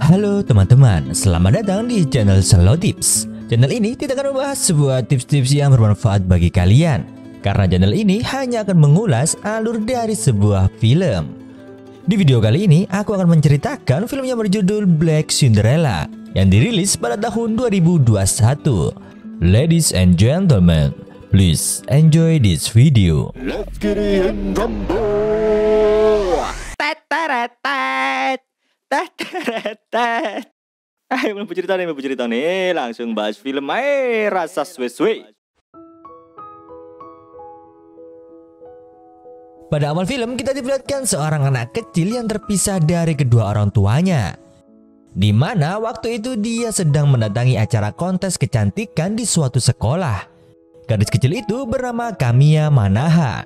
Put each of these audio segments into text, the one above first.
Halo teman-teman, selamat datang di channel Slow Tips. Channel ini tidak akan membahas sebuah tips-tips yang bermanfaat bagi kalian, karena channel ini hanya akan mengulas alur dari sebuah film. Di video kali ini, aku akan menceritakan film yang berjudul Black Cinderella yang dirilis pada tahun 2021. Ladies and gentlemen, please enjoy this video. Let's get it in rumble. Ayo belum cerita nih, langsung bahas film aja, rasa suwe-suwe. Pada awal film kita diperlihatkan seorang anak kecil yang terpisah dari kedua orang tuanya, di mana waktu itu dia sedang mendatangi acara kontes kecantikan di suatu sekolah. Gadis kecil itu bernama Kamiya Manaha.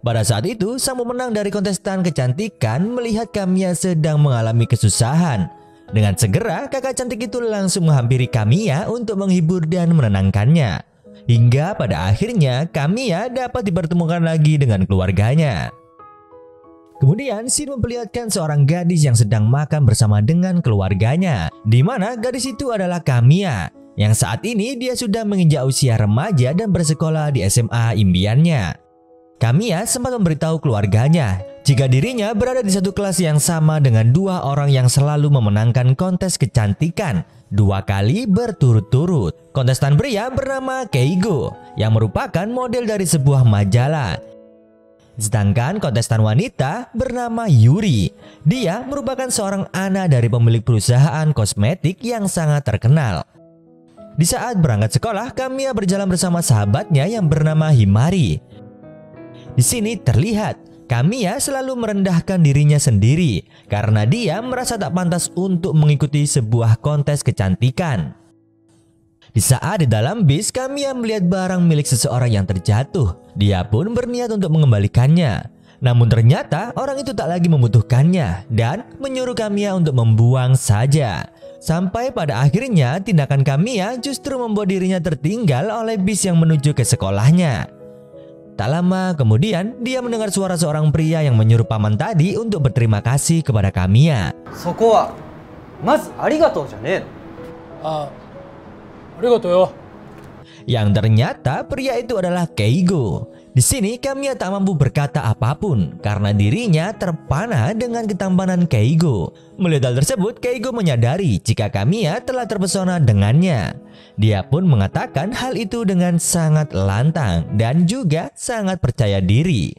Pada saat itu, sang pemenang dari kontestan kecantikan melihat Kamiya sedang mengalami kesusahan. Dengan segera, kakak cantik itu langsung menghampiri Kamiya untuk menghibur dan menenangkannya. Hingga pada akhirnya, Kamiya dapat dipertemukan lagi dengan keluarganya. Kemudian, scene memperlihatkan seorang gadis yang sedang makan bersama dengan keluarganya, di mana gadis itu adalah Kamiya, yang saat ini dia sudah menginjak usia remaja dan bersekolah di SMA impiannya. Kamiya sempat memberitahu keluarganya jika dirinya berada di satu kelas yang sama dengan dua orang yang selalu memenangkan kontes kecantikan 2 kali berturut-turut. Kontestan pria bernama Keigo yang merupakan model dari sebuah majalah. Sedangkan kontestan wanita bernama Yuri. Dia merupakan seorang anak dari pemilik perusahaan kosmetik yang sangat terkenal. Di saat berangkat sekolah, Kamiya berjalan bersama sahabatnya yang bernama Himari. Di sini terlihat Kamiya selalu merendahkan dirinya sendiri karena dia merasa tak pantas untuk mengikuti sebuah kontes kecantikan. Di saat di dalam bis, Kamiya melihat barang milik seseorang yang terjatuh. Dia pun berniat untuk mengembalikannya. Namun ternyata orang itu tak lagi membutuhkannya dan menyuruh Kamiya untuk membuang saja. Sampai pada akhirnya tindakan Kamiya justru membuat dirinya tertinggal oleh bis yang menuju ke sekolahnya. Tak lama kemudian, dia mendengar suara seorang pria yang menyuruh paman tadi untuk berterima kasih kepada Kamiya. Yang ternyata pria itu adalah Keigo. Di sini Kamiya tak mampu berkata apapun karena dirinya terpana dengan ketampanan Keigo. Melihat hal tersebut, Keigo menyadari jika Kamiya telah terpesona dengannya. Dia pun mengatakan hal itu dengan sangat lantang dan juga sangat percaya diri.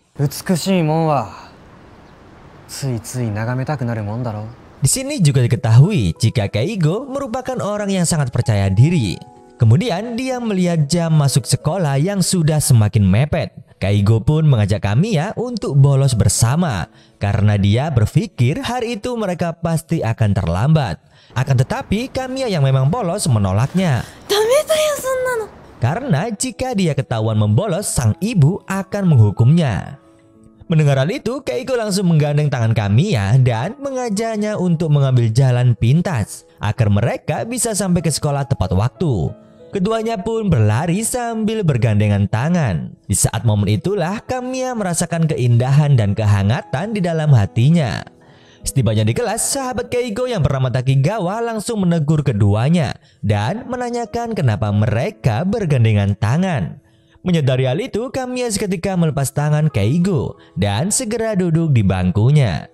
Di sini juga diketahui jika Keigo merupakan orang yang sangat percaya diri. Kemudian dia melihat jam masuk sekolah yang sudah semakin mepet. Keigo pun mengajak Kamiya untuk bolos bersama karena dia berpikir hari itu mereka pasti akan terlambat. Akan tetapi Kamiya yang memang bolos menolaknya. Karena jika dia ketahuan membolos, sang ibu akan menghukumnya. Mendengar hal itu, Keigo langsung menggandeng tangan Kamiya dan mengajaknya untuk mengambil jalan pintas agar mereka bisa sampai ke sekolah tepat waktu. Keduanya pun berlari sambil bergandengan tangan. Di saat momen itulah Kamiya merasakan keindahan dan kehangatan di dalam hatinya. Setibanya di kelas, sahabat Keigo yang bernama Takigawa langsung menegur keduanya dan menanyakan kenapa mereka bergandengan tangan. Menyadari hal itu, Kamiya seketika melepas tangan Keigo dan segera duduk di bangkunya.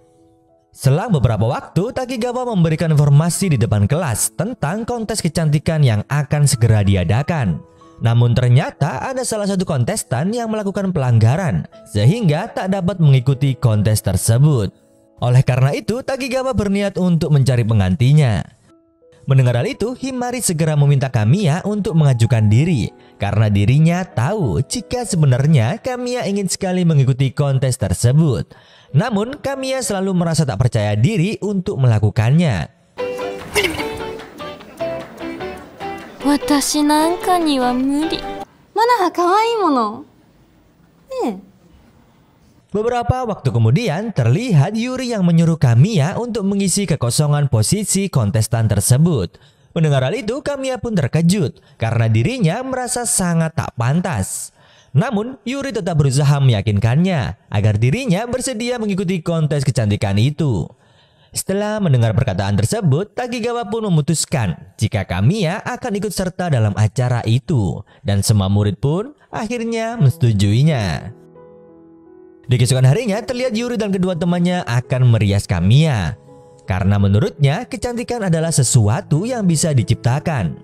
Selang beberapa waktu, Takigawa memberikan informasi di depan kelas tentang kontes kecantikan yang akan segera diadakan. Namun ternyata ada salah satu kontestan yang melakukan pelanggaran sehingga tak dapat mengikuti kontes tersebut. Oleh karena itu, Takigawa berniat untuk mencari penggantinya. Mendengar hal itu, Himari segera meminta Kamiya untuk mengajukan diri karena dirinya tahu jika sebenarnya Kamiya ingin sekali mengikuti kontes tersebut. Namun Kamiya selalu merasa tak percaya diri untuk melakukannya. Beberapa waktu kemudian terlihat Yuri yang menyuruh Kamiya untuk mengisi kekosongan posisi kontestan tersebut. Mendengar hal itu, Kamiya pun terkejut karena dirinya merasa sangat tak pantas. Namun Yuri tetap berusaha meyakinkannya agar dirinya bersedia mengikuti kontes kecantikan itu. Setelah mendengar perkataan tersebut, Takigawa pun memutuskan jika Kamiya akan ikut serta dalam acara itu, dan semua murid pun akhirnya menyetujuinya. Di keesokan harinya terlihat Yuri dan kedua temannya akan merias Kamiya, karena menurutnya kecantikan adalah sesuatu yang bisa diciptakan.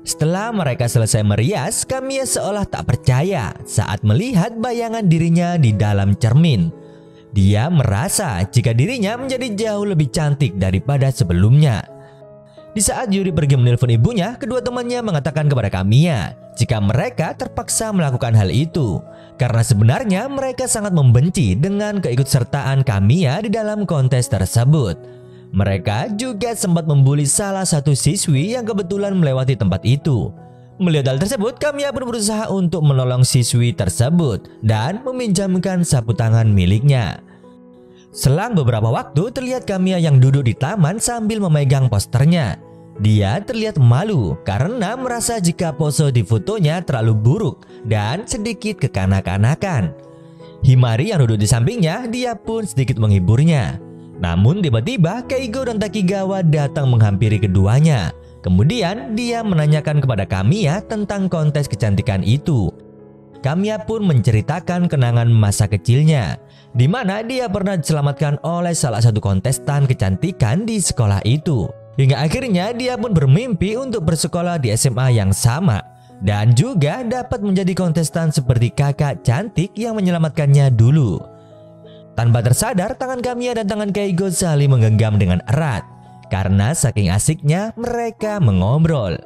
Setelah mereka selesai merias, Kamiya seolah tak percaya saat melihat bayangan dirinya di dalam cermin. Dia merasa jika dirinya menjadi jauh lebih cantik daripada sebelumnya. Di saat Yuri pergi menelpon ibunya, kedua temannya mengatakan kepada Kamiya jika mereka terpaksa melakukan hal itu karena sebenarnya mereka sangat membenci dengan keikutsertaan Kamiya di dalam kontes tersebut. Mereka juga sempat membuli salah satu siswi yang kebetulan melewati tempat itu. Melihat hal tersebut, Kamiya pun berusaha untuk menolong siswi tersebut dan meminjamkan sapu tangan miliknya. Selang beberapa waktu terlihat Kamiya yang duduk di taman sambil memegang posternya. Dia terlihat malu karena merasa jika pose di fotonya terlalu buruk dan sedikit kekanak-kanakan. Himari yang duduk di sampingnya, dia pun sedikit menghiburnya. Namun tiba-tiba Keigo dan Takigawa datang menghampiri keduanya. Kemudian dia menanyakan kepada Kamiya tentang kontes kecantikan itu. Kamiya pun menceritakan kenangan masa kecilnya, di mana dia pernah diselamatkan oleh salah satu kontestan kecantikan di sekolah itu. Hingga akhirnya dia pun bermimpi untuk bersekolah di SMA yang sama, dan juga dapat menjadi kontestan seperti kakak cantik yang menyelamatkannya dulu. Tanpa tersadar, tangan Kamiya dan tangan Keigo saling menggenggam dengan erat. Karena saking asiknya mereka mengobrol.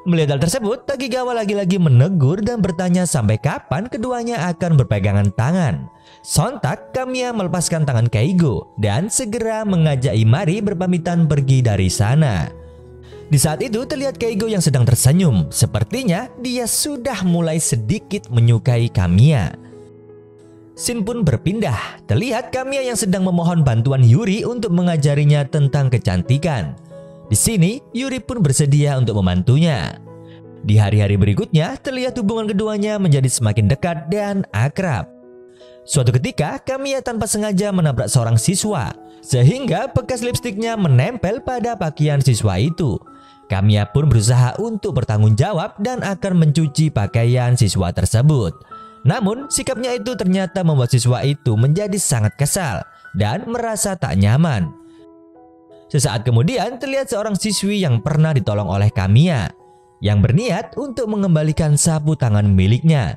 Melihat hal tersebut, Takigawa lagi-lagi menegur dan bertanya sampai kapan keduanya akan berpegangan tangan. Sontak Kamiya melepaskan tangan Keigo dan segera mengajak Himari berpamitan pergi dari sana. Di saat itu terlihat Keigo yang sedang tersenyum. Sepertinya dia sudah mulai sedikit menyukai Kamiya. Scene pun berpindah. Terlihat Kamiya yang sedang memohon bantuan Yuri untuk mengajarinya tentang kecantikan. Di sini Yuri pun bersedia untuk membantunya. Di hari-hari berikutnya terlihat hubungan keduanya menjadi semakin dekat dan akrab. Suatu ketika Kamiya tanpa sengaja menabrak seorang siswa, sehingga bekas lipstiknya menempel pada pakaian siswa itu. Kamiya pun berusaha untuk bertanggung jawab dan akan mencuci pakaian siswa tersebut. Namun sikapnya itu ternyata membuat siswa itu menjadi sangat kesal dan merasa tak nyaman. Sesaat kemudian terlihat seorang siswi yang pernah ditolong oleh Kamiya yang berniat untuk mengembalikan sapu tangan miliknya.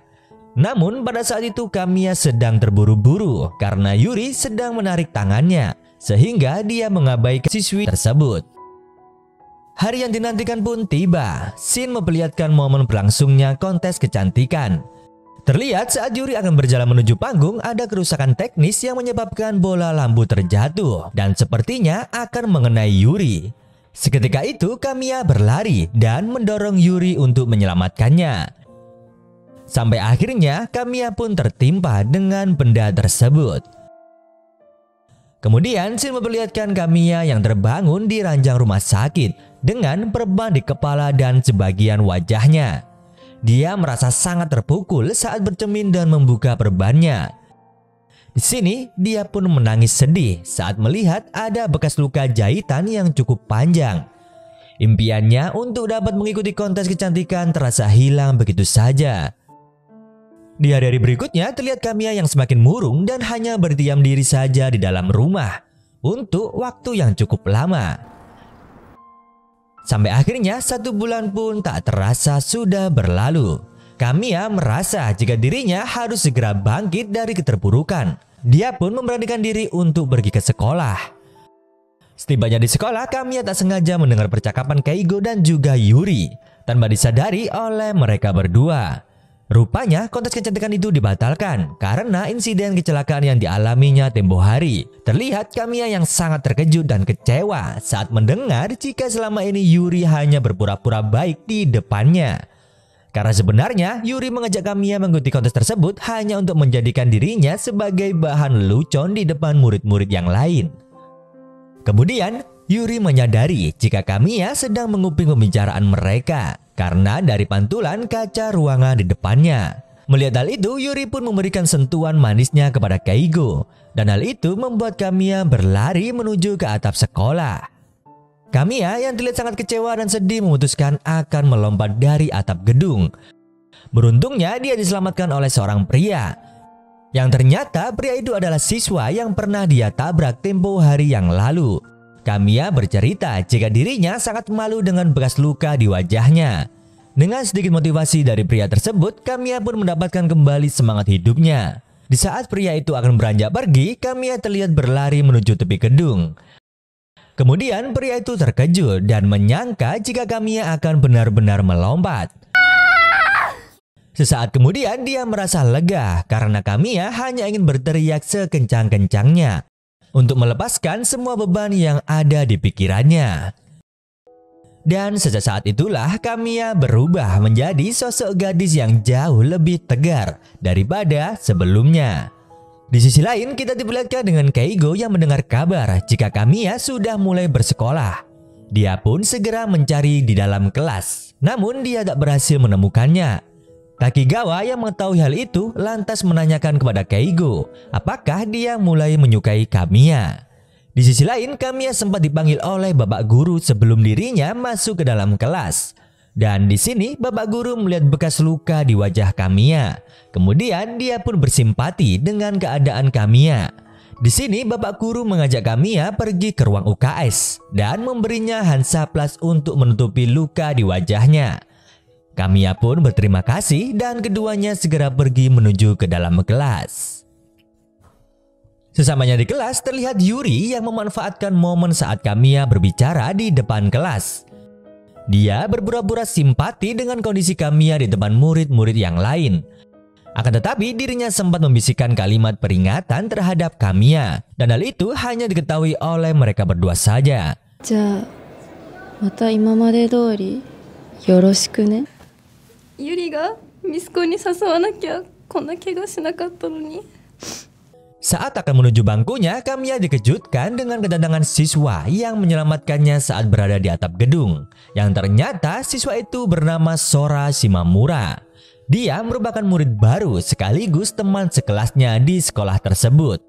Namun pada saat itu Kamiya sedang terburu-buru karena Yuri sedang menarik tangannya, sehingga dia mengabaikan siswi tersebut. Hari yang dinantikan pun tiba. Scene memperlihatkan momen berlangsungnya kontes kecantikan. Terlihat saat Yuri akan berjalan menuju panggung, ada kerusakan teknis yang menyebabkan bola lampu terjatuh dan sepertinya akan mengenai Yuri. Seketika itu Kamiya berlari dan mendorong Yuri untuk menyelamatkannya. Sampai akhirnya Kamiya pun tertimpa dengan benda tersebut. Kemudian scene memperlihatkan Kamiya yang terbangun di ranjang rumah sakit dengan perban di kepala dan sebagian wajahnya. Dia merasa sangat terpukul saat bercermin dan membuka perbannya. Di sini dia pun menangis sedih saat melihat ada bekas luka jahitan yang cukup panjang. Impiannya untuk dapat mengikuti kontes kecantikan terasa hilang begitu saja. Di hari-hari berikutnya terlihat Kamiya yang semakin murung dan hanya berdiam diri saja di dalam rumah untuk waktu yang cukup lama. Sampai akhirnya 1 bulan pun tak terasa sudah berlalu. Kamiya merasa jika dirinya harus segera bangkit dari keterpurukan. Dia pun memberanikan diri untuk pergi ke sekolah. Setibanya di sekolah, Kamiya tak sengaja mendengar percakapan Keigo dan juga Yuri tanpa disadari oleh mereka berdua. Rupanya kontes kecantikan itu dibatalkan karena insiden kecelakaan yang dialaminya tempo hari. Terlihat Kamiya yang sangat terkejut dan kecewa saat mendengar jika selama ini Yuri hanya berpura-pura baik di depannya. Karena sebenarnya Yuri mengajak Kamiya mengikuti kontes tersebut hanya untuk menjadikan dirinya sebagai bahan lelucon di depan murid-murid yang lain. Kemudian Yuri menyadari jika Kamiya sedang menguping pembicaraan mereka karena dari pantulan kaca ruangan di depannya. Melihat hal itu, Yuri pun memberikan sentuhan manisnya kepada Keigo. Dan hal itu membuat Kamiya berlari menuju ke atap sekolah. Kamiya yang terlihat sangat kecewa dan sedih memutuskan akan melompat dari atap gedung. Beruntungnya dia diselamatkan oleh seorang pria. Yang ternyata pria itu adalah siswa yang pernah dia tabrak tempo hari yang lalu. Kamiya bercerita jika dirinya sangat malu dengan bekas luka di wajahnya. Dengan sedikit motivasi dari pria tersebut, Kamiya pun mendapatkan kembali semangat hidupnya. Di saat pria itu akan beranjak pergi, Kamiya terlihat berlari menuju tepi gedung. Kemudian pria itu terkejut dan menyangka jika Kamiya akan benar-benar melompat. Sesaat kemudian dia merasa lega karena Kamiya hanya ingin berteriak sekencang-kencangnya untuk melepaskan semua beban yang ada di pikirannya. Dan sejak saat itulah Kamiya berubah menjadi sosok gadis yang jauh lebih tegar daripada sebelumnya. Di sisi lain kita diperlihatkan dengan Keigo yang mendengar kabar jika Kamiya sudah mulai bersekolah. Dia pun segera mencari di dalam kelas, namun dia tak berhasil menemukannya. Takigawa yang mengetahui hal itu lantas menanyakan kepada Keigo apakah dia mulai menyukai Kamiya. Di sisi lain, Kamiya sempat dipanggil oleh bapak guru sebelum dirinya masuk ke dalam kelas. Dan di sini bapak guru melihat bekas luka di wajah Kamiya. Kemudian dia pun bersimpati dengan keadaan Kamiya. Di sini bapak guru mengajak Kamiya pergi ke ruang UKS dan memberinya Hansaplast untuk menutupi luka di wajahnya. Kamiya pun berterima kasih dan keduanya segera pergi menuju ke dalam kelas. Sesamanya di kelas terlihat Yuri yang memanfaatkan momen saat Kamiya berbicara di depan kelas. Dia berpura-pura simpati dengan kondisi Kamiya di depan murid-murid yang lain. Akan tetapi dirinya sempat membisikkan kalimat peringatan terhadap Kamiya. Dan hal itu hanya diketahui oleh mereka berdua saja. Ja, mata imamade dori, yoroshiku ne. Yuri ga Misuko ni sasawanakia, konna kega shinakatta no ni. Saat akan menuju bangkunya, Kamiya dikejutkan dengan kedatangan siswa yang menyelamatkannya saat berada di atap gedung. Yang ternyata siswa itu bernama Sora Shimamura. Dia merupakan murid baru sekaligus teman sekelasnya di sekolah tersebut.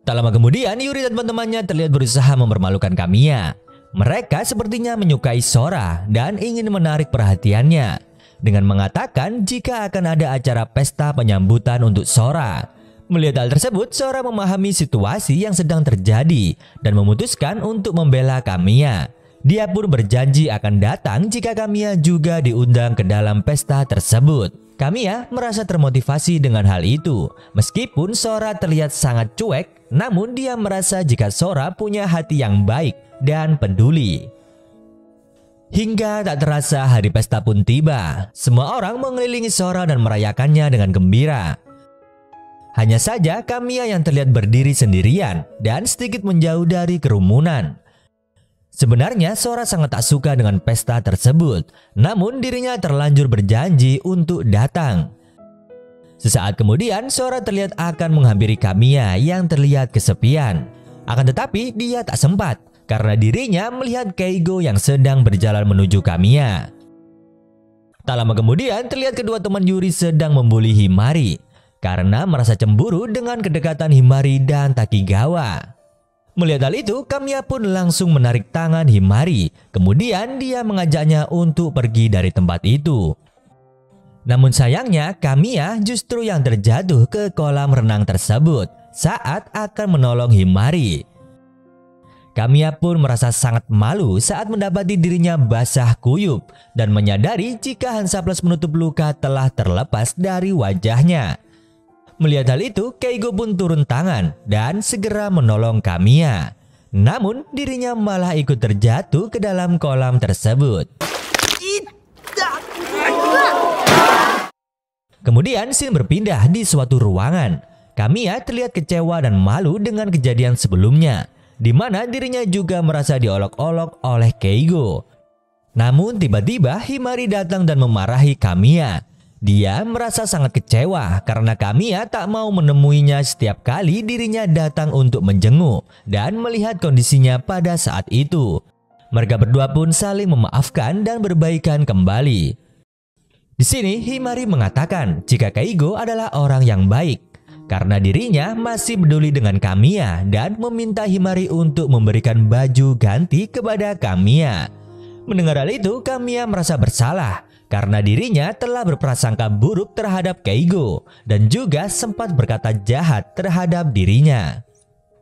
Tak lama kemudian, Yuri dan teman-temannya terlihat berusaha mempermalukan Kamiya. Mereka sepertinya menyukai Sora dan ingin menarik perhatiannya dengan mengatakan jika akan ada acara pesta penyambutan untuk Sora. Melihat hal tersebut, Sora memahami situasi yang sedang terjadi dan memutuskan untuk membela Kamiya. Dia pun berjanji akan datang jika Kamiya juga diundang ke dalam pesta tersebut. Kamiya merasa termotivasi dengan hal itu. Meskipun Sora terlihat sangat cuek, namun dia merasa jika Sora punya hati yang baik dan peduli. Hingga tak terasa hari pesta pun tiba. Semua orang mengelilingi Sora dan merayakannya dengan gembira. Hanya saja Kamiya yang terlihat berdiri sendirian dan sedikit menjauh dari kerumunan. Sebenarnya Sora sangat tak suka dengan pesta tersebut, namun dirinya terlanjur berjanji untuk datang. Sesaat kemudian Sora terlihat akan menghampiri Kamiya yang terlihat kesepian. Akan tetapi dia tak sempat karena dirinya melihat Keigo yang sedang berjalan menuju Kamiya. Tak lama kemudian terlihat kedua teman Yuri sedang membuli Himari karena merasa cemburu dengan kedekatan Himari dan Takigawa. Melihat hal itu, Kamiya pun langsung menarik tangan Himari. Kemudian dia mengajaknya untuk pergi dari tempat itu. Namun sayangnya, Kamiya justru yang terjatuh ke kolam renang tersebut saat akan menolong Himari. Kamiya pun merasa sangat malu saat mendapati dirinya basah kuyup dan menyadari jika Hansaplast menutup luka telah terlepas dari wajahnya. Melihat hal itu, Keigo pun turun tangan dan segera menolong Kamiya. Namun dirinya malah ikut terjatuh ke dalam kolam tersebut. Kemudian scene berpindah di suatu ruangan. Kamiya terlihat kecewa dan malu dengan kejadian sebelumnya, di mana dirinya juga merasa diolok-olok oleh Keigo. Namun tiba-tiba Himari datang dan memarahi Kamiya. Dia merasa sangat kecewa karena Kamiya tak mau menemuinya setiap kali dirinya datang untuk menjenguk dan melihat kondisinya pada saat itu. Mereka berdua pun saling memaafkan dan berbaikan kembali. Di Di sini Himari mengatakan jika Keigo adalah orang yang baik karena dirinya masih peduli dengan Kamiya dan meminta Himari untuk memberikan baju ganti kepada Kamiya. Mendengar hal itu, Kamiya merasa bersalah karena dirinya telah berprasangka buruk terhadap Keigo dan juga sempat berkata jahat terhadap dirinya.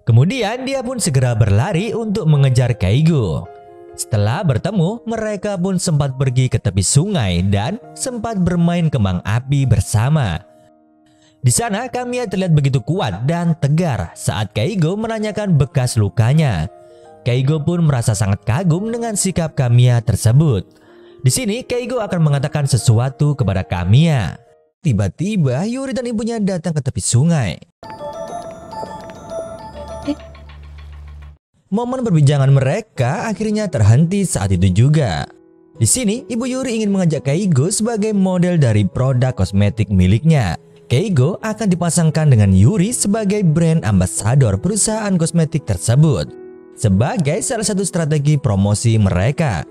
Kemudian dia pun segera berlari untuk mengejar Keigo. Setelah bertemu, mereka pun sempat pergi ke tepi sungai dan sempat bermain kembang api bersama. Di sana Kamiya terlihat begitu kuat dan tegar saat Keigo menanyakan bekas lukanya. Keigo pun merasa sangat kagum dengan sikap Kamiya tersebut. Di sini Keigo akan mengatakan sesuatu kepada Kamiya. Tiba-tiba Yuri dan ibunya datang ke tepi sungai. Momen perbincangan mereka akhirnya terhenti saat itu juga. Di sini, Ibu Yuri ingin mengajak Keigo sebagai model dari produk kosmetik miliknya. Keigo akan dipasangkan dengan Yuri sebagai brand ambassador perusahaan kosmetik tersebut, sebagai salah satu strategi promosi mereka.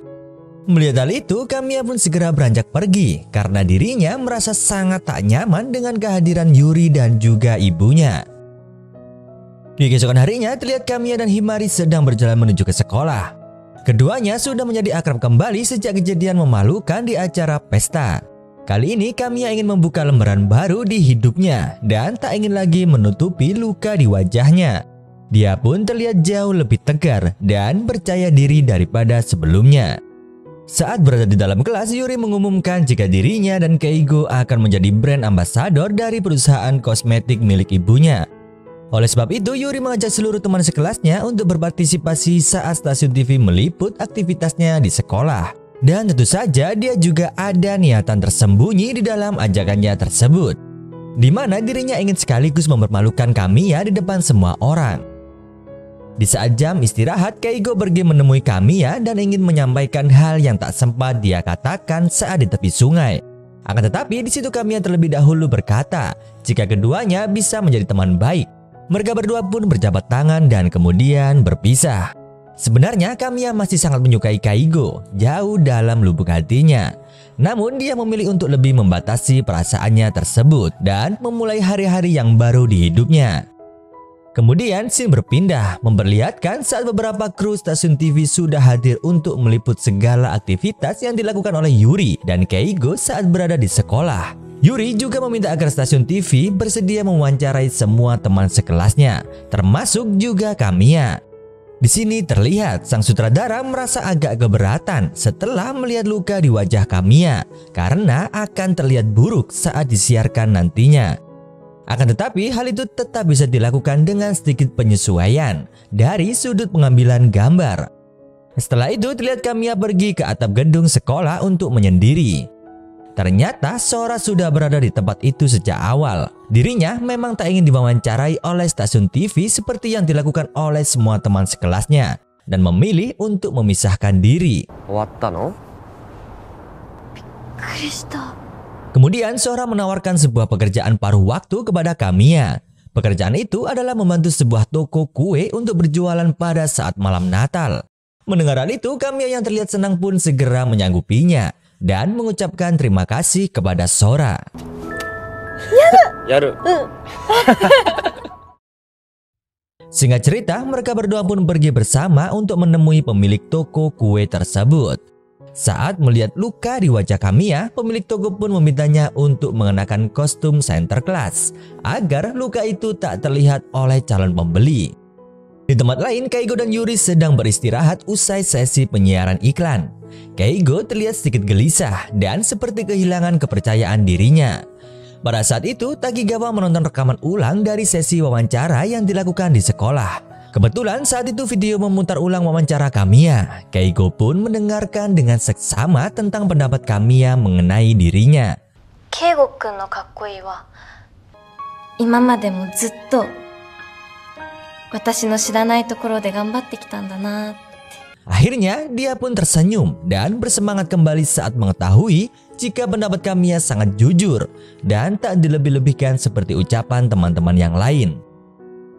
Melihat hal itu, Kamiya pun segera beranjak pergi karena dirinya merasa sangat tak nyaman dengan kehadiran Yuri dan juga ibunya. Di keesokan harinya, terlihat Kamiya dan Himari sedang berjalan menuju ke sekolah. Keduanya sudah menjadi akrab kembali sejak kejadian memalukan di acara pesta. Kali ini Kamiya ingin membuka lembaran baru di hidupnya dan tak ingin lagi menutupi luka di wajahnya. Dia pun terlihat jauh lebih tegar dan percaya diri daripada sebelumnya. Saat berada di dalam kelas, Yuri mengumumkan jika dirinya dan Keigo akan menjadi brand ambassador dari perusahaan kosmetik milik ibunya. Oleh sebab itu, Yuri mengajak seluruh teman sekelasnya untuk berpartisipasi saat stasiun TV meliput aktivitasnya di sekolah. Dan tentu saja dia juga ada niatan tersembunyi di dalam ajakannya tersebut, di mana dirinya ingin sekaligus mempermalukan Kamiya di depan semua orang. Di saat jam istirahat, Keigo pergi menemui Kamiya dan ingin menyampaikan hal yang tak sempat dia katakan saat di tepi sungai. Akan tetapi di situ Kamiya terlebih dahulu berkata jika keduanya bisa menjadi teman baik. Mereka berdua pun berjabat tangan dan kemudian berpisah. Sebenarnya Kamiya masih sangat menyukai Keigo jauh dalam lubuk hatinya. Namun dia memilih untuk lebih membatasi perasaannya tersebut dan memulai hari-hari yang baru di hidupnya. Kemudian scene berpindah memperlihatkan saat beberapa kru stasiun TV sudah hadir untuk meliput segala aktivitas yang dilakukan oleh Yuri dan Keigo saat berada di sekolah. Yuri juga meminta agar stasiun TV bersedia mewawancarai semua teman sekelasnya, termasuk juga Kamiya. Di sini terlihat sang sutradara merasa agak keberatan setelah melihat luka di wajah Kamiya karena akan terlihat buruk saat disiarkan nantinya. Akan tetapi hal itu tetap bisa dilakukan dengan sedikit penyesuaian dari sudut pengambilan gambar. Setelah itu terlihat Kamiya pergi ke atap gedung sekolah untuk menyendiri. Ternyata Sora sudah berada di tempat itu sejak awal. Dirinya memang tak ingin diwawancarai oleh stasiun TV seperti yang dilakukan oleh semua teman sekelasnya dan memilih untuk memisahkan diri. Kemudian Sora menawarkan sebuah pekerjaan paruh waktu kepada Kamiya. Pekerjaan itu adalah membantu sebuah toko kue untuk berjualan pada saat malam Natal. Mendengar hal itu, Kamiya yang terlihat senang pun segera menyanggupinya dan mengucapkan terima kasih kepada Sora. Yaru. Singkat cerita, mereka berdua pun pergi bersama untuk menemui pemilik toko kue tersebut. Saat melihat luka di wajah Kamiya, pemilik toko pun memintanya untuk mengenakan kostum Santa Claus agar luka itu tak terlihat oleh calon pembeli. Di tempat lain, Keigo dan Yuri sedang beristirahat usai sesi penyiaran iklan. Keigo terlihat sedikit gelisah dan seperti kehilangan kepercayaan dirinya. Pada saat itu, Takigawa menonton rekaman ulang dari sesi wawancara yang dilakukan di sekolah. Kebetulan saat itu video memutar ulang wawancara Kamiya. Keigo pun mendengarkan dengan seksama tentang pendapat Kamiya mengenai dirinya. Keigo-kun no kakkoi wa imamade mo zutto watashi no shiranai tokoro de ganbatte kitanda na. Akhirnya dia pun tersenyum dan bersemangat kembali saat mengetahui jika pendapat Kamiya sangat jujur dan tak dilebih-lebihkan seperti ucapan teman-teman yang lain.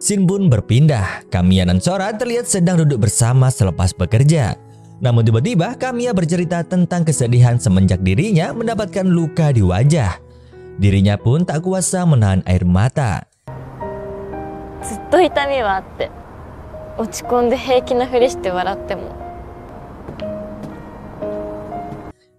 Scene pun berpindah. Kamiya dan Sora terlihat sedang duduk bersama selepas bekerja. Namun tiba-tiba Kamiya bercerita tentang kesedihan semenjak dirinya mendapatkan luka di wajah. Dirinya pun tak kuasa menahan air mata. ずっと痛みはあって落ち込んで平気なふりして笑っても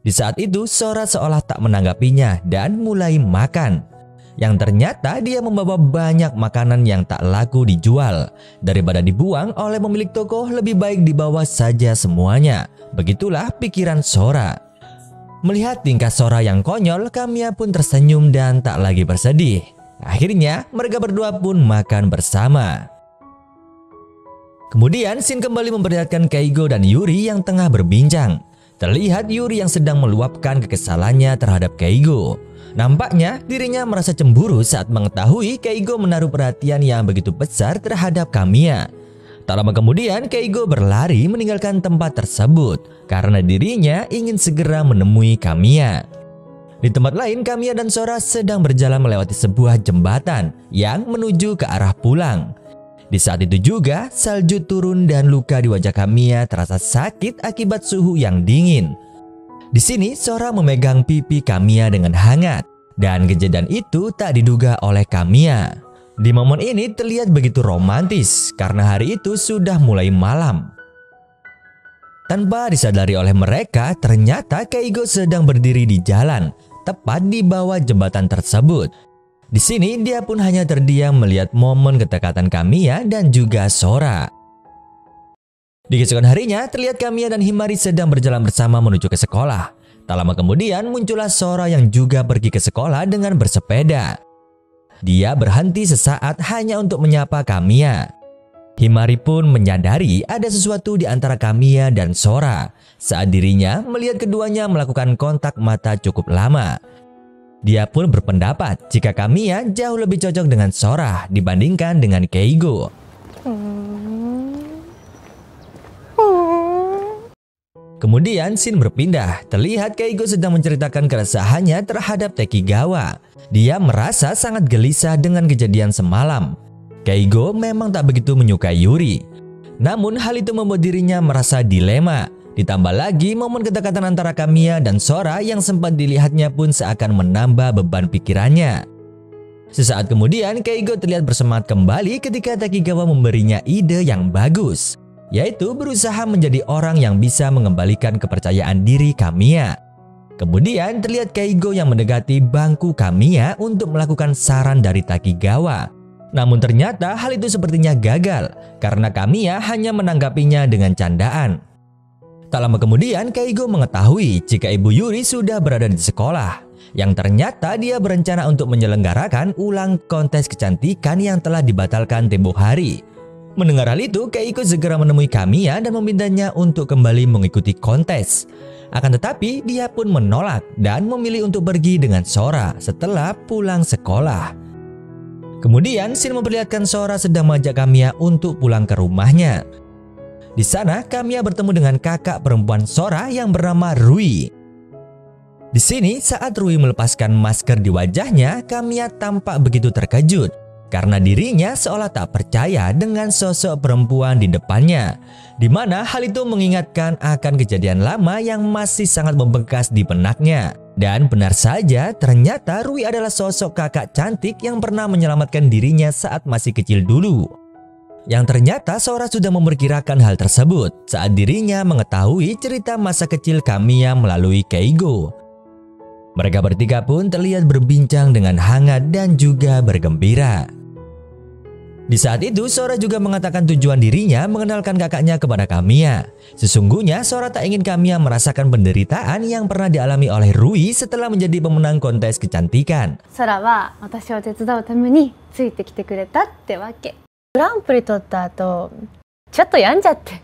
Di saat itu Sora seolah tak menanggapinya dan mulai makan. Yang ternyata dia membawa banyak makanan yang tak laku dijual. Daripada dibuang oleh pemilik toko, lebih baik dibawa saja semuanya. Begitulah pikiran Sora. Melihat tingkah Sora yang konyol, Kamiya pun tersenyum dan tak lagi bersedih. Akhirnya mereka berdua pun makan bersama. Kemudian scene kembali memperlihatkan Keigo dan Yuri yang tengah berbincang. Terlihat Yuri yang sedang meluapkan kekesalannya terhadap Keigo. Nampaknya dirinya merasa cemburu saat mengetahui Keigo menaruh perhatian yang begitu besar terhadap Kamiya. Tak lama kemudian Keigo berlari meninggalkan tempat tersebut karena dirinya ingin segera menemui Kamiya. Di tempat lain, Kamiya dan Sora sedang berjalan melewati sebuah jembatan yang menuju ke arah pulang. Di saat itu juga, salju turun dan luka di wajah Kamiya terasa sakit akibat suhu yang dingin. Di sini, Sora memegang pipi Kamiya dengan hangat, dan kejadian itu tak diduga oleh Kamiya. Di momen ini terlihat begitu romantis karena hari itu sudah mulai malam. Tanpa disadari oleh mereka, ternyata Keigo sedang berdiri di jalan, tepat di bawah jembatan tersebut. Di sini dia pun hanya terdiam melihat momen kedekatan Kamiya dan juga Sora. Di keesokan harinya terlihat Kamiya dan Himari sedang berjalan bersama menuju ke sekolah. Tak lama kemudian muncullah Sora yang juga pergi ke sekolah dengan bersepeda. Dia berhenti sesaat hanya untuk menyapa Kamiya. Himari pun menyadari ada sesuatu di antara Kamiya dan Sora saat dirinya melihat keduanya melakukan kontak mata cukup lama. Dia pun berpendapat jika Kamiya jauh lebih cocok dengan Sora dibandingkan dengan Keigo. Kemudian scene berpindah, terlihat Keigo sedang menceritakan keresahannya terhadap Takigawa. Dia merasa sangat gelisah dengan kejadian semalam. Keigo memang tak begitu menyukai Yuri. Namun hal itu membuat dirinya merasa dilema. Ditambah lagi momen kedekatan antara Kamiya dan Sora yang sempat dilihatnya pun seakan menambah beban pikirannya. Sesaat kemudian Keigo terlihat bersemangat kembali ketika Takigawa memberinya ide yang bagus, yaitu berusaha menjadi orang yang bisa mengembalikan kepercayaan diri Kamiya. Kemudian terlihat Keigo yang mendekati bangku Kamiya untuk melakukan saran dari Takigawa. Namun ternyata hal itu sepertinya gagal karena Kamiya hanya menanggapinya dengan candaan. Tak lama kemudian Keigo mengetahui jika Ibu Yuri sudah berada di sekolah, yang ternyata dia berencana untuk menyelenggarakan ulang kontes kecantikan yang telah dibatalkan tempo hari. Mendengar hal itu, Keigo segera menemui Kamiya dan memintanya untuk kembali mengikuti kontes. Akan tetapi dia pun menolak dan memilih untuk pergi dengan Sora setelah pulang sekolah. Kemudian scene memperlihatkan Sora sedang mengajak Kamiya untuk pulang ke rumahnya. Di sana Kamiya bertemu dengan kakak perempuan Sora yang bernama Rui. Di sini saat Rui melepaskan masker di wajahnya, Kamiya tampak begitu terkejut karena dirinya seolah tak percaya dengan sosok perempuan di depannya, di mana hal itu mengingatkan akan kejadian lama yang masih sangat membekas di benaknya. Dan benar saja, ternyata Rui adalah sosok kakak cantik yang pernah menyelamatkan dirinya saat masih kecil dulu. Yang ternyata Sora sudah memperkirakan hal tersebut saat dirinya mengetahui cerita masa kecil Kamiya melalui Keigo. Mereka bertiga pun terlihat berbincang dengan hangat dan juga bergembira. Di saat itu Sora juga mengatakan tujuan dirinya mengenalkan kakaknya kepada Kamiya. Sesungguhnya Sora tak ingin Kamiya merasakan penderitaan yang pernah dialami oleh Rui setelah menjadi pemenang kontes kecantikan. Sora wa watashi o tetsudau tame ni tsuite kite kureta tte wake. Grand Prix totta ato chotto yanjatte.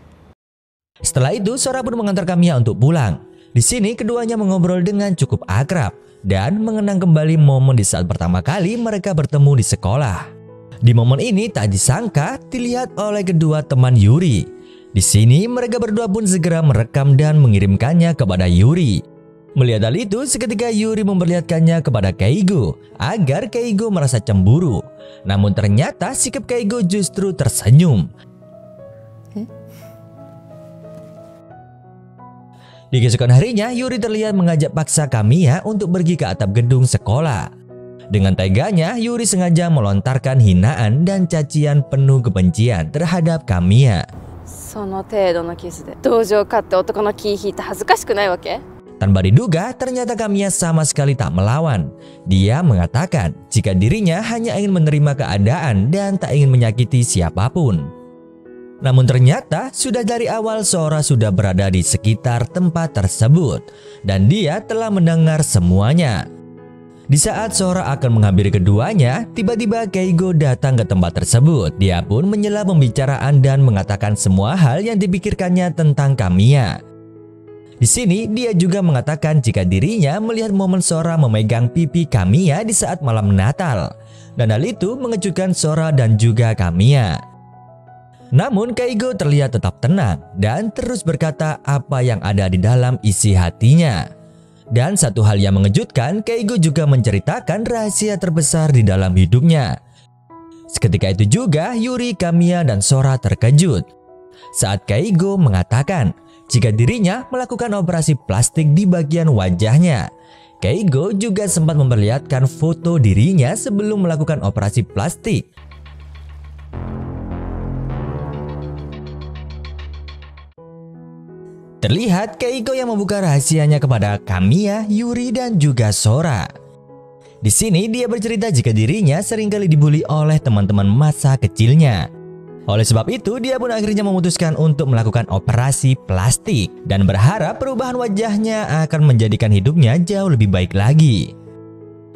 Setelah itu Sora pun mengantar Kamiya untuk pulang. Di sini keduanya mengobrol dengan cukup akrab dan mengenang kembali momen di saat pertama kali mereka bertemu di sekolah. Di momen ini tak disangka dilihat oleh kedua teman Yuri. Di sini mereka berdua pun segera merekam dan mengirimkannya kepada Yuri. Melihat hal itu, seketika Yuri memperlihatkannya kepada Keigo agar Keigo merasa cemburu. Namun ternyata sikap Keigo justru tersenyum. Di keesokan harinya, Yuri terlihat mengajak paksa Kamiya untuk pergi ke atap gedung sekolah. Dengan teganya, Yuri sengaja melontarkan hinaan dan cacian penuh kebencian terhadap Kamiya. その程度のキスで同情買って男の気引いて恥ずかしくないわけ? Tanpa diduga, ternyata Kamiya sama sekali tak melawan. Dia mengatakan jika dirinya hanya ingin menerima keadaan dan tak ingin menyakiti siapapun. Namun ternyata sudah dari awal Sora sudah berada di sekitar tempat tersebut dan dia telah mendengar semuanya. Di saat Sora akan menghampiri keduanya, tiba-tiba Keigo datang ke tempat tersebut. Dia pun menyela pembicaraan dan mengatakan semua hal yang dipikirkannya tentang Kamiya. Di sini dia juga mengatakan jika dirinya melihat momen Sora memegang pipi Kamiya di saat malam Natal, dan hal itu mengejutkan Sora dan juga Kamiya. Namun Keigo terlihat tetap tenang dan terus berkata apa yang ada di dalam isi hatinya. Dan satu hal yang mengejutkan, Keigo juga menceritakan rahasia terbesar di dalam hidupnya. Seketika itu juga Yuri, Kamiya, dan Sora terkejut saat Keigo mengatakan jika dirinya melakukan operasi plastik di bagian wajahnya. Keigo juga sempat memperlihatkan foto dirinya sebelum melakukan operasi plastik. Terlihat Keigo yang membuka rahasianya kepada Kamiya, Yuri, dan juga Sora. Di sini dia bercerita jika dirinya seringkali dibully oleh teman-teman masa kecilnya. Oleh sebab itu, dia pun akhirnya memutuskan untuk melakukan operasi plastik dan berharap perubahan wajahnya akan menjadikan hidupnya jauh lebih baik lagi.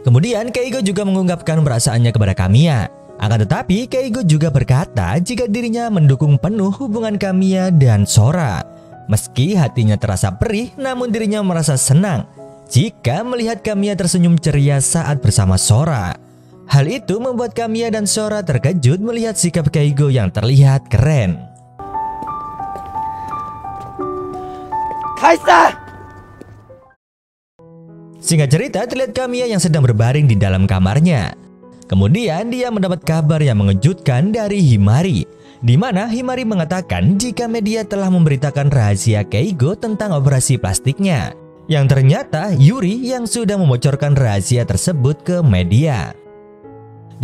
Kemudian Keigo juga mengungkapkan perasaannya kepada Kamiya. Akan tetapi Keigo juga berkata jika dirinya mendukung penuh hubungan Kamiya dan Sora. Meski hatinya terasa perih, namun dirinya merasa senang jika melihat Kamiya tersenyum ceria saat bersama Sora. Hal itu membuat Kamiya dan Sora terkejut melihat sikap Keigo yang terlihat keren. Kaisa! Singkat cerita, terlihat Kamiya yang sedang berbaring di dalam kamarnya. Kemudian dia mendapat kabar yang mengejutkan dari Himari, di mana Himari mengatakan jika media telah memberitakan rahasia Keigo tentang operasi plastiknya. Yang ternyata Yuri yang sudah membocorkan rahasia tersebut ke media.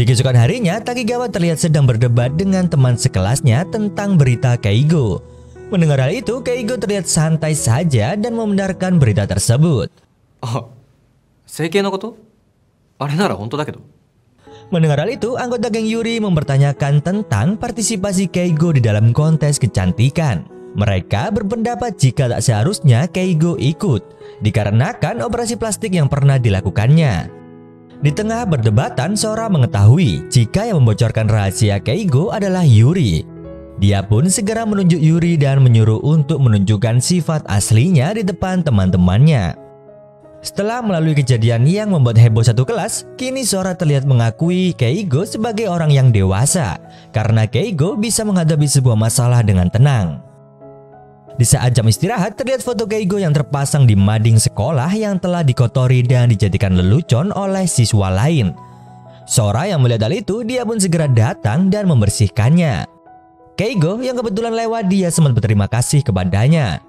Di keesokan harinya, Takigawa terlihat sedang berdebat dengan teman sekelasnya tentang berita Keigo. Mendengar hal itu, Keigo terlihat santai saja dan membenarkan berita tersebut. Mendengar hal itu, anggota geng Yuri mempertanyakan tentang partisipasi Keigo di dalam kontes kecantikan. Mereka berpendapat jika tak seharusnya Keigo ikut, dikarenakan operasi plastik yang pernah dilakukannya. Di tengah perdebatan, Sora mengetahui jika yang membocorkan rahasia Keigo adalah Yuri. Dia pun segera menunjuk Yuri dan menyuruh untuk menunjukkan sifat aslinya di depan teman-temannya. Setelah melalui kejadian yang membuat heboh satu kelas, kini Sora terlihat mengakui Keigo sebagai orang yang dewasa karena Keigo bisa menghadapi sebuah masalah dengan tenang. Di saat jam istirahat, terlihat foto Keigo yang terpasang di mading sekolah yang telah dikotori dan dijadikan lelucon oleh siswa lain. Sora yang melihat hal itu, dia pun segera datang dan membersihkannya. Keigo yang kebetulan lewat, dia sempat berterima kasih kepadanya.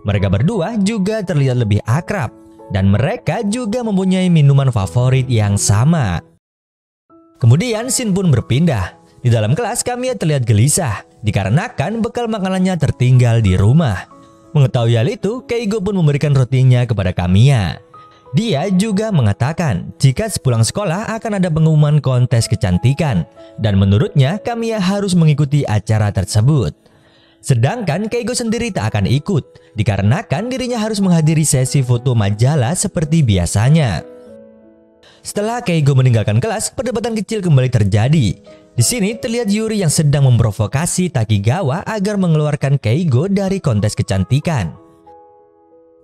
Mereka berdua juga terlihat lebih akrab. Dan mereka juga mempunyai minuman favorit yang sama. Kemudian scene pun berpindah. Di dalam kelas Kamiya terlihat gelisah dikarenakan bekal makanannya tertinggal di rumah. Mengetahui hal itu, Keigo pun memberikan rotinya kepada Kamiya. Dia juga mengatakan jika sepulang sekolah akan ada pengumuman kontes kecantikan dan menurutnya Kamiya harus mengikuti acara tersebut. Sedangkan Keigo sendiri tak akan ikut, dikarenakan dirinya harus menghadiri sesi foto majalah seperti biasanya. Setelah Keigo meninggalkan kelas, perdebatan kecil kembali terjadi. Di sini terlihat Yuri yang sedang memprovokasi Takigawa agar mengeluarkan Keigo dari kontes kecantikan.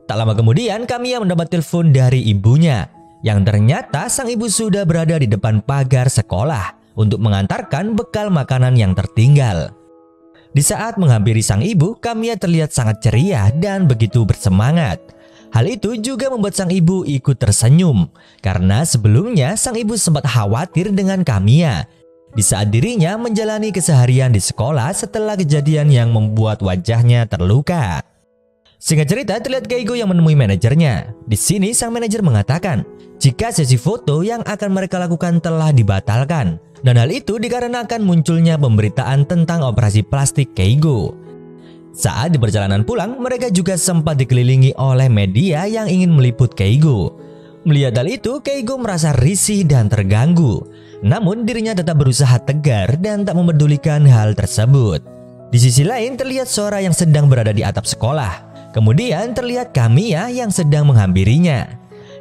Tak lama kemudian, Kamiya mendapat telepon dari ibunya, yang ternyata sang ibu sudah berada di depan pagar sekolah untuk mengantarkan bekal makanan yang tertinggal. Di saat menghampiri sang ibu, Kamiya terlihat sangat ceria dan begitu bersemangat. Hal itu juga membuat sang ibu ikut tersenyum, karena sebelumnya sang ibu sempat khawatir dengan Kamiya di saat dirinya menjalani keseharian di sekolah setelah kejadian yang membuat wajahnya terluka. Singkat cerita, terlihat Keigo yang menemui manajernya. Di sini sang manajer mengatakan jika sesi foto yang akan mereka lakukan telah dibatalkan, dan hal itu dikarenakan munculnya pemberitaan tentang operasi plastik Keigo. Saat di perjalanan pulang, mereka juga sempat dikelilingi oleh media yang ingin meliput Keigo. Melihat hal itu, Keigo merasa risih dan terganggu. Namun dirinya tetap berusaha tegar dan tak memedulikan hal tersebut. Di sisi lain, terlihat Sora yang sedang berada di atap sekolah. Kemudian terlihat Kamiya yang sedang menghampirinya.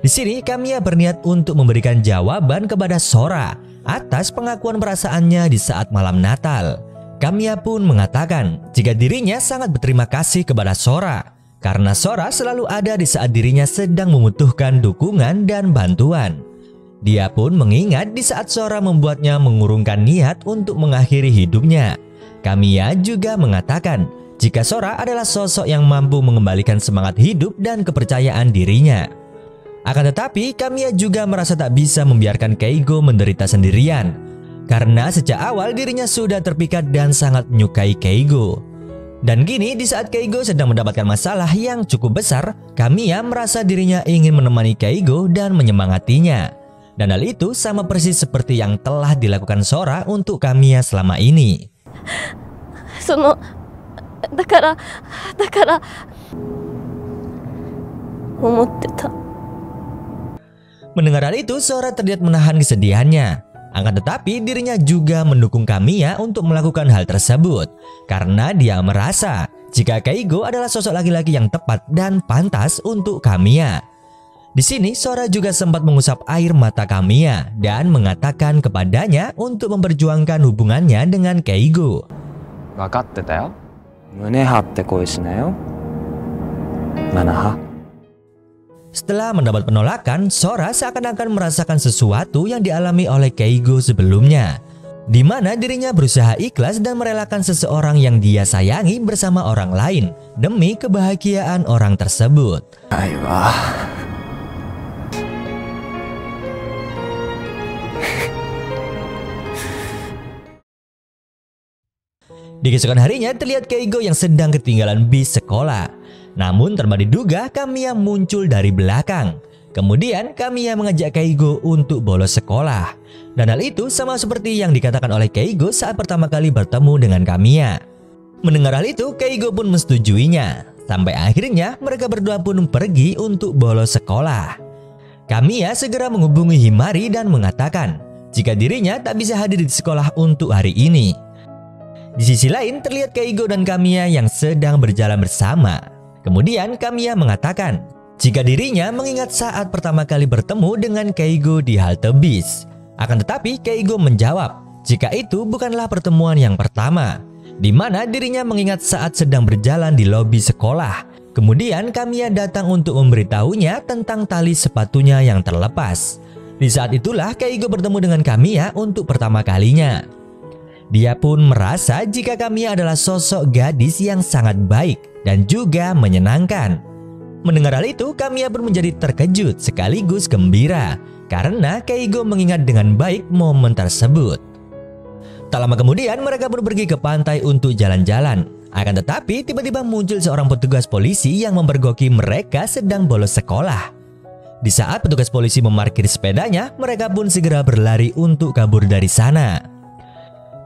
Di sini Kamiya berniat untuk memberikan jawaban kepada Sora atas pengakuan perasaannya di saat malam Natal. Kamiya pun mengatakan jika dirinya sangat berterima kasih kepada Sora karena Sora selalu ada di saat dirinya sedang membutuhkan dukungan dan bantuan. Dia pun mengingat di saat Sora membuatnya mengurungkan niat untuk mengakhiri hidupnya. Kamiya juga mengatakan jika Sora adalah sosok yang mampu mengembalikan semangat hidup dan kepercayaan dirinya. Akan tetapi, Kamiya juga merasa tak bisa membiarkan Keigo menderita sendirian. Karena sejak awal dirinya sudah terpikat dan sangat menyukai Keigo. Dan kini di saat Keigo sedang mendapatkan masalah yang cukup besar, Kamiya merasa dirinya ingin menemani Keigo dan menyemangatinya. Dan hal itu sama persis seperti yang telah dilakukan Sora untuk Kamiya selama ini. だから思ってた。 Mendengar hal itu, Sora terlihat menahan kesedihannya. Akan tetapi dirinya juga mendukung Kamiya untuk melakukan hal tersebut karena dia merasa jika Keigo adalah sosok laki-laki yang tepat dan pantas untuk Kamiya. Di sini Sora juga sempat mengusap air mata Kamiya dan mengatakan kepadanya untuk memperjuangkan hubungannya dengan Keigo. 分かってたよ。胸張って恋しなよ。Manaha. Setelah mendapat penolakan, Sora seakan-akan merasakan sesuatu yang dialami oleh Keigo sebelumnya, di mana dirinya berusaha ikhlas dan merelakan seseorang yang dia sayangi bersama orang lain demi kebahagiaan orang tersebut. Aiwa. Di keesokan harinya terlihat Keigo yang sedang ketinggalan bis sekolah. Namun tanpa diduga Kamiya muncul dari belakang. Kemudian Kamiya mengajak Keigo untuk bolos sekolah. Dan hal itu sama seperti yang dikatakan oleh Keigo saat pertama kali bertemu dengan Kamiya. Mendengar hal itu, Keigo pun menyetujui-nya. Sampai akhirnya mereka berdua pun pergi untuk bolos sekolah. Kamiya segera menghubungi Himari dan mengatakan jika dirinya tak bisa hadir di sekolah untuk hari ini. Di sisi lain terlihat Keigo dan Kamiya yang sedang berjalan bersama. Kemudian Kamiya mengatakan jika dirinya mengingat saat pertama kali bertemu dengan Keigo di halte bis. Akan tetapi Keigo menjawab jika itu bukanlah pertemuan yang pertama, di mana dirinya mengingat saat sedang berjalan di lobi sekolah. Kemudian Kamiya datang untuk memberitahunya tentang tali sepatunya yang terlepas. Di saat itulah Keigo bertemu dengan Kamiya untuk pertama kalinya. Dia pun merasa jika Kamiya adalah sosok gadis yang sangat baik dan juga menyenangkan. Mendengar hal itu, Kamiya pun menjadi terkejut sekaligus gembira karena Keigo mengingat dengan baik momen tersebut. Tak lama kemudian mereka pun pergi ke pantai untuk jalan-jalan. Akan tetapi tiba-tiba muncul seorang petugas polisi yang memergoki mereka sedang bolos sekolah. Di saat petugas polisi memarkir sepedanya, mereka pun segera berlari untuk kabur dari sana.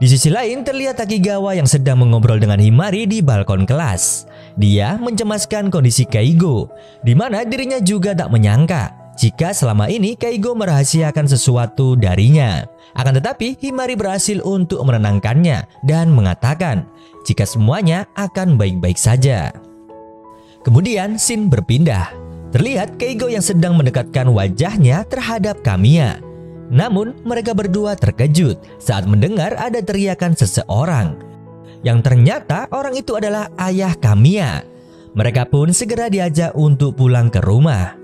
Di sisi lain terlihat Takigawa yang sedang mengobrol dengan Himari di balkon kelas. Dia mencemaskan kondisi Keigo, di mana dirinya juga tak menyangka jika selama ini Keigo merahasiakan sesuatu darinya. Akan tetapi Himari berhasil untuk menenangkannya dan mengatakan jika semuanya akan baik-baik saja. Kemudian scene berpindah. Terlihat Keigo yang sedang mendekatkan wajahnya terhadap Kamiya. Namun mereka berdua terkejut saat mendengar ada teriakan seseorang. Yang ternyata orang itu adalah ayah Kamiya. Mereka pun segera diajak untuk pulang ke rumah.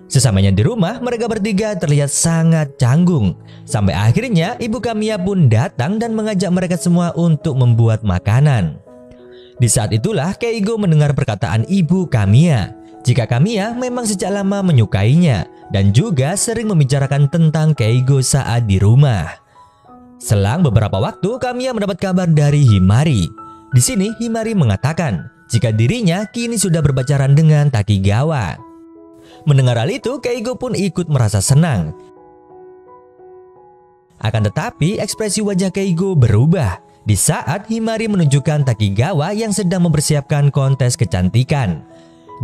Sesamanya di rumah, mereka bertiga terlihat sangat canggung. Sampai akhirnya ibu Kamiya pun datang dan mengajak mereka semua untuk membuat makanan. Di saat itulah Keigo mendengar perkataan ibu Kamiya jika Kamiya memang sejak lama menyukainya dan juga sering membicarakan tentang Keigo saat di rumah. Selang beberapa waktu Kamiya mendapat kabar dari Himari. Di sini Himari mengatakan jika dirinya kini sudah berpacaran dengan Takigawa. Mendengar hal itu, Keigo pun ikut merasa senang. Akan tetapi ekspresi wajah Keigo berubah di saat Himari menunjukkan Takigawa yang sedang mempersiapkan kontes kecantikan,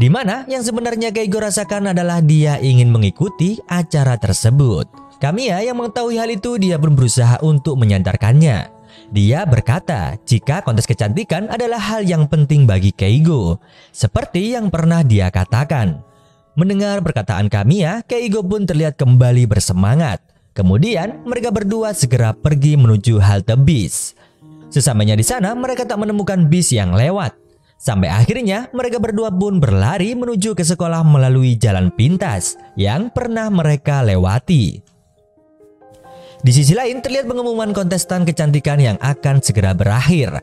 di mana yang sebenarnya Keigo rasakan adalah dia ingin mengikuti acara tersebut. Kamiya yang mengetahui hal itu, dia pun berusaha untuk menyandarkannya. Dia berkata jika kontes kecantikan adalah hal yang penting bagi Keigo, seperti yang pernah dia katakan. Mendengar perkataan Kamiya, Keigo pun terlihat kembali bersemangat. Kemudian mereka berdua segera pergi menuju halte bis. Sesampainya di sana, mereka tak menemukan bis yang lewat. Sampai akhirnya mereka berdua pun berlari menuju ke sekolah melalui jalan pintas yang pernah mereka lewati. Di sisi lain terlihat pengumuman kontestan kecantikan yang akan segera berakhir.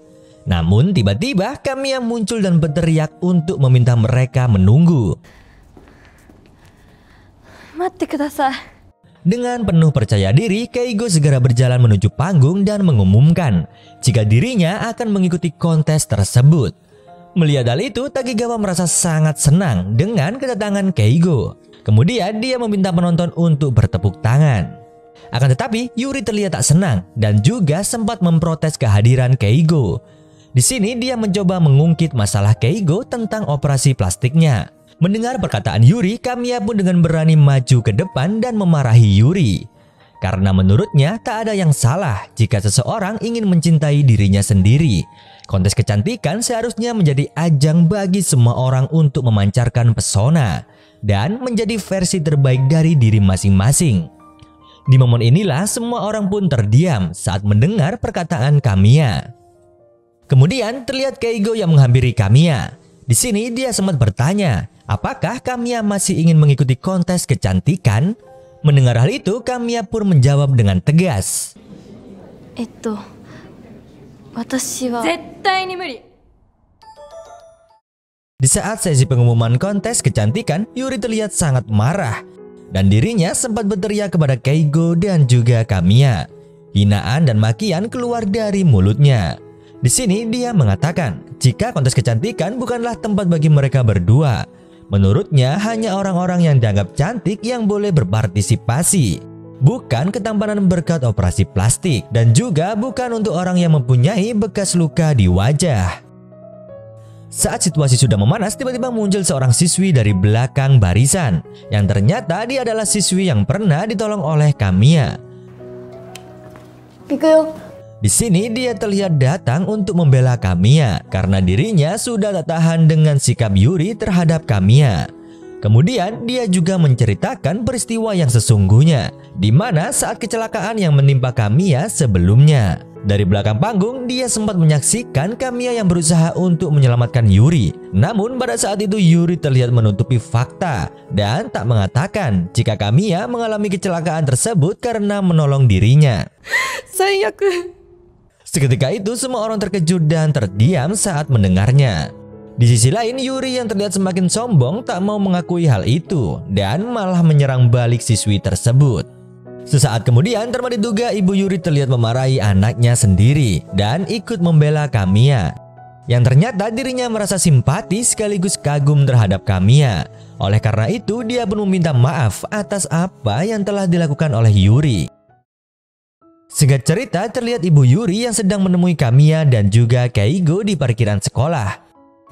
Namun tiba-tiba Kamiya muncul dan berteriak untuk meminta mereka menunggu. Matte kudasai. Dengan penuh percaya diri, Keigo segera berjalan menuju panggung dan mengumumkan jika dirinya akan mengikuti kontes tersebut. Melihat hal itu, Takigawa merasa sangat senang dengan kedatangan Keigo. Kemudian dia meminta penonton untuk bertepuk tangan. Akan tetapi Yuri terlihat tak senang dan juga sempat memprotes kehadiran Keigo. Di sini dia mencoba mengungkit masalah Keigo tentang operasi plastiknya. Mendengar perkataan Yuri, Kamiya pun dengan berani maju ke depan dan memarahi Yuri. Karena menurutnya tak ada yang salah jika seseorang ingin mencintai dirinya sendiri. Kontes kecantikan seharusnya menjadi ajang bagi semua orang untuk memancarkan pesona dan menjadi versi terbaik dari diri masing-masing. Di momen inilah semua orang pun terdiam saat mendengar perkataan Kamiya. Kemudian terlihat Keigo yang menghampiri Kamiya. Di sini dia sempat bertanya, apakah Kamiya masih ingin mengikuti kontes kecantikan? Mendengar hal itu, Kamiya pun menjawab dengan tegas. Watashi wa zettai ni muri. Di saat sesi pengumuman kontes kecantikan, Yuri terlihat sangat marah. Dan dirinya sempat berteriak kepada Keigo dan juga Kamiya. Hinaan dan makian keluar dari mulutnya. Di sini dia mengatakan jika kontes kecantikan bukanlah tempat bagi mereka berdua. Menurutnya hanya orang-orang yang dianggap cantik yang boleh berpartisipasi. Bukan ketampanan berkat operasi plastik. Dan juga bukan untuk orang yang mempunyai bekas luka di wajah. Saat situasi sudah memanas, tiba-tiba muncul seorang siswi dari belakang barisan. Yang ternyata dia adalah siswi yang pernah ditolong oleh Kamiya. Di sini dia terlihat datang untuk membela Kamiya karena dirinya sudah tak tahan dengan sikap Yuri terhadap Kamiya. Kemudian dia juga menceritakan peristiwa yang sesungguhnya, di mana saat kecelakaan yang menimpa Kamiya sebelumnya. Dari belakang panggung, dia sempat menyaksikan Kamiya yang berusaha untuk menyelamatkan Yuri. Namun pada saat itu Yuri terlihat menutupi fakta dan tak mengatakan jika Kamiya mengalami kecelakaan tersebut karena menolong dirinya. Seketika itu semua orang terkejut dan terdiam saat mendengarnya. Di sisi lain, Yuri yang terlihat semakin sombong tak mau mengakui hal itu dan malah menyerang balik siswi tersebut. Sesaat kemudian, tanpa diduga ibu Yuri terlihat memarahi anaknya sendiri dan ikut membela Kamiya. Yang ternyata dirinya merasa simpati sekaligus kagum terhadap Kamiya. Oleh karena itu, dia pun meminta maaf atas apa yang telah dilakukan oleh Yuri. Singkat cerita, terlihat ibu Yuri yang sedang menemui Kamiya dan juga Keigo di parkiran sekolah.